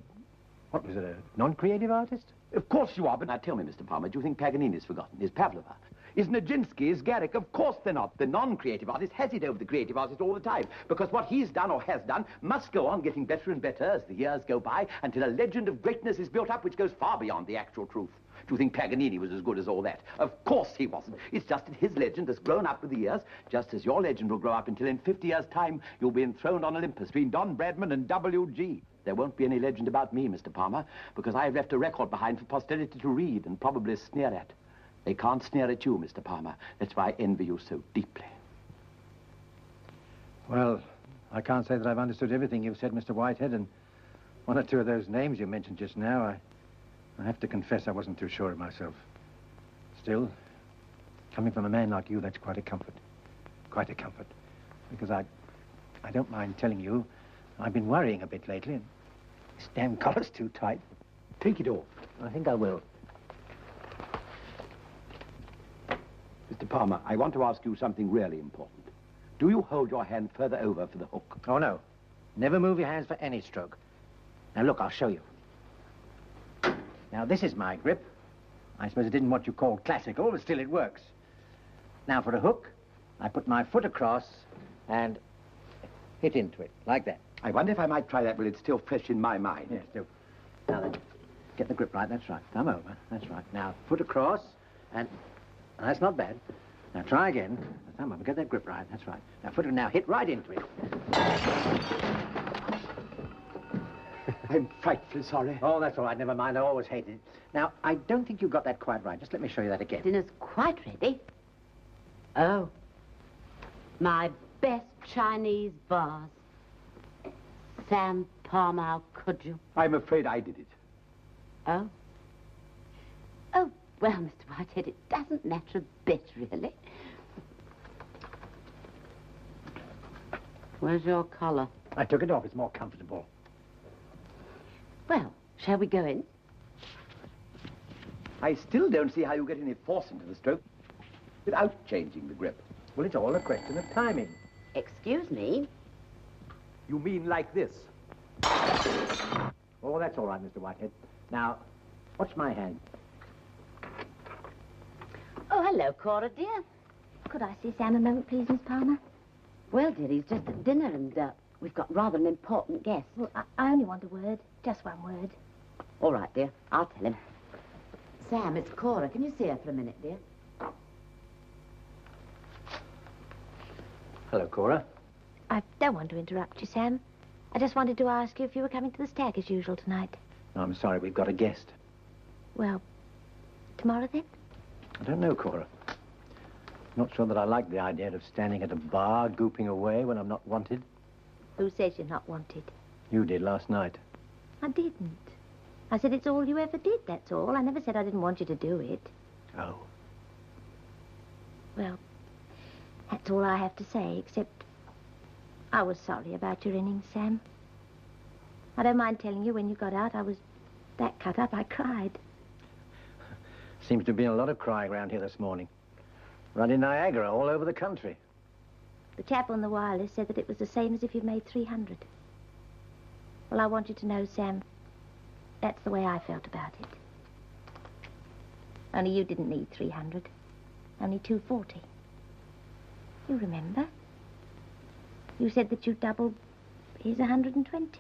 what was it, a non-creative artist? Of course you are, but now tell me, Mr. Palmer, do you think Paganini's forgotten? Is Pavlova? Is Nijinsky? Is Garrick? Of course they're not. The non-creative artist has it over the creative artist all the time, because what he's done or has done must go on getting better and better as the years go by until a legend of greatness is built up which goes far beyond the actual truth. Do you think Paganini was as good as all that? Of course he wasn't. It's just that his legend has grown up with the years, just as your legend will grow up until in 50 years' time you'll be enthroned on Olympus between Don Bradman and W.G. There won't be any legend about me, Mr. Palmer, because I've left a record behind for posterity to read and probably sneer at. They can't sneer at you, Mr. Palmer. That's why I envy you so deeply. Well, I can't say that I've understood everything you've said, Mr. Whitehead, and one or two of those names you mentioned just now, I have to confess I wasn't too sure of myself. Still, coming from a man like you, that's quite a comfort. Quite a comfort. Because I don't mind telling you, I've been worrying a bit lately, and this damn collar's too tight. Take it off. I think I will. Mr. Palmer, I want to ask you something really important. Do you hold your hand further over for the hook? Oh, no. Never move your hands for any stroke. Now, look, I'll show you. Now, this is my grip. I suppose it isn't what you call classical, but still it works. Now, for a hook, I put my foot across and hit into it, like that. I wonder if I might try that while it's still fresh in my mind. Yes, do. Now then, get the grip right, that's right. Thumb over, that's right. Now, foot across, and that's not bad. Now, try again. Thumb over, get that grip right, that's right. Now, now hit right into it. I'm frightfully sorry. Oh, that's all right, never mind, I always hated it. Now, I don't think you got that quite right. Just let me show you that again. Dinner's quite ready. Oh, my best Chinese vase. Sam Palmer, how could you? I'm afraid I did it. Oh? Oh, well, Mr. Whitehead, it doesn't matter a bit, really. Where's your collar? I took it off. It's more comfortable. Well, shall we go in? I still don't see how you get any force into the stroke without changing the grip. Well, it's all a question of timing. Excuse me? You mean like this? Oh, that's all right, Mr. Whitehead. Now, watch my hand. Oh, hello, Cora, dear. Could I see Sam a moment, please, Miss Palmer? Well, dear, he's just at dinner and we've got rather an important guest. Well, I only want a word. Just one word. All right, dear. I'll tell him. Sam, it's Cora. Can you see her for a minute, dear? Hello, Cora. I don't want to interrupt you, Sam. I just wanted to ask you if you were coming to the stag as usual tonight. No, I'm sorry, we've got a guest. Well, tomorrow then? I don't know, Cora. Not sure that I like the idea of standing at a bar, gooping away when I'm not wanted. Who says you're not wanted? You did last night. I didn't. I said it's all you ever did, that's all. I never said I didn't want you to do it. Oh. Well, that's all I have to say, except I was sorry about your innings, Sam. I don't mind telling you, when you got out, I was that cut up, I cried. Seems to have been a lot of crying around here this morning. Right in Niagara, all over the country. The chap on the wireless said that it was the same as if you'd made 300. Well, I want you to know, Sam, that's the way I felt about it. Only you didn't need 300. Only 240. You remember? You said that you doubled his 120.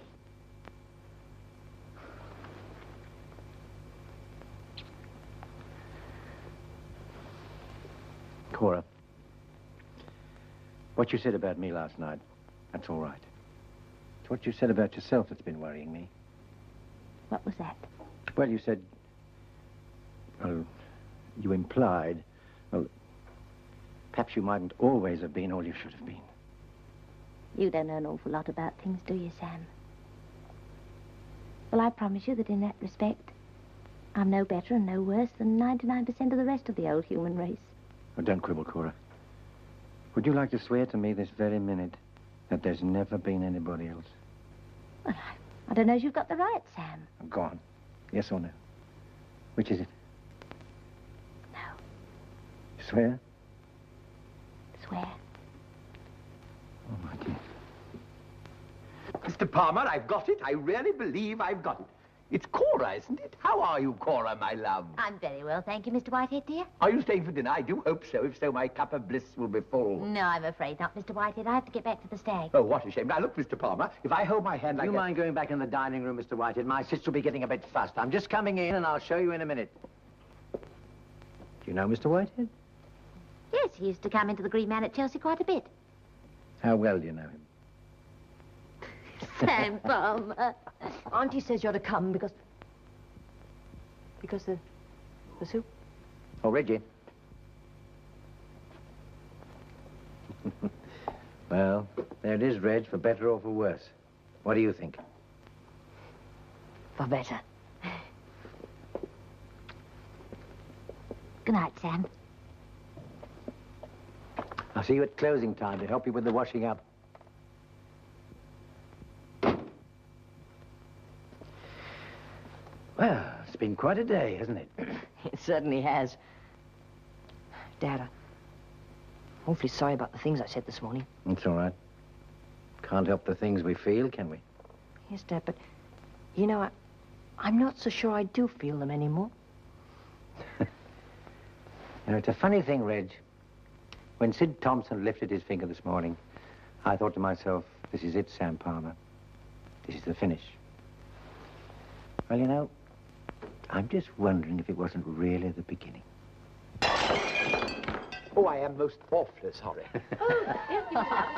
Cora, what you said about me last night, that's all right. It's what you said about yourself that's been worrying me. What was that? Well, you said... Well, you implied... Well, perhaps you mightn't always have been all you should have been. You don't know an awful lot about things, do you, Sam? Well, I promise you that in that respect, I'm no better and no worse than 99% of the rest of the old human race. Oh, don't quibble, Cora. Would you like to swear to me this very minute that there's never been anybody else? Well, I don't know if you've got the right, Sam. Oh, go on. Yes or no? Which is it? No. Swear? Swear. Oh, my dear. Mr. Palmer, I've got it. I really believe I've got it. It's Cora, isn't it? How are you, Cora, my love? I'm very well, thank you, Mr. Whitehead, dear. Are you staying for dinner? I do hope so. If so, my cup of bliss will be full. No, I'm afraid not, Mr. Whitehead. I have to get back to the stag. Oh, what a shame. Now, look, Mr. Palmer, if I hold my hand like You that... mind going back in the dining room, Mr. Whitehead? My sister will be getting a bit fussed. I'm just coming in, and I'll show you in a minute. Do you know Mr. Whitehead? Yes, he used to come into the Green Man at Chelsea quite a bit. How well do you know him? Sam Palmer. Auntie says you're to come because the soup. Oh, Reggie. Well, there it is, Reg, for better or for worse. What do you think? For better. Good night, Sam. I'll see you at closing time to help you with the washing up. Well, it's been quite a day, hasn't it? It certainly has. Dad, Awfully sorry about the things I said this morning. It's all right. Can't help the things we feel, can we? Yes, Dad, but, you know, I'm not so sure I do feel them anymore. You know, it's a funny thing, Reg. When Sid Thompson lifted his finger this morning, I thought to myself, this is it, Sam Palmer. This is the finish. Well, you know, I'm just wondering if it wasn't really the beginning. Oh, I am most awfully sorry. Oh, yes, you are.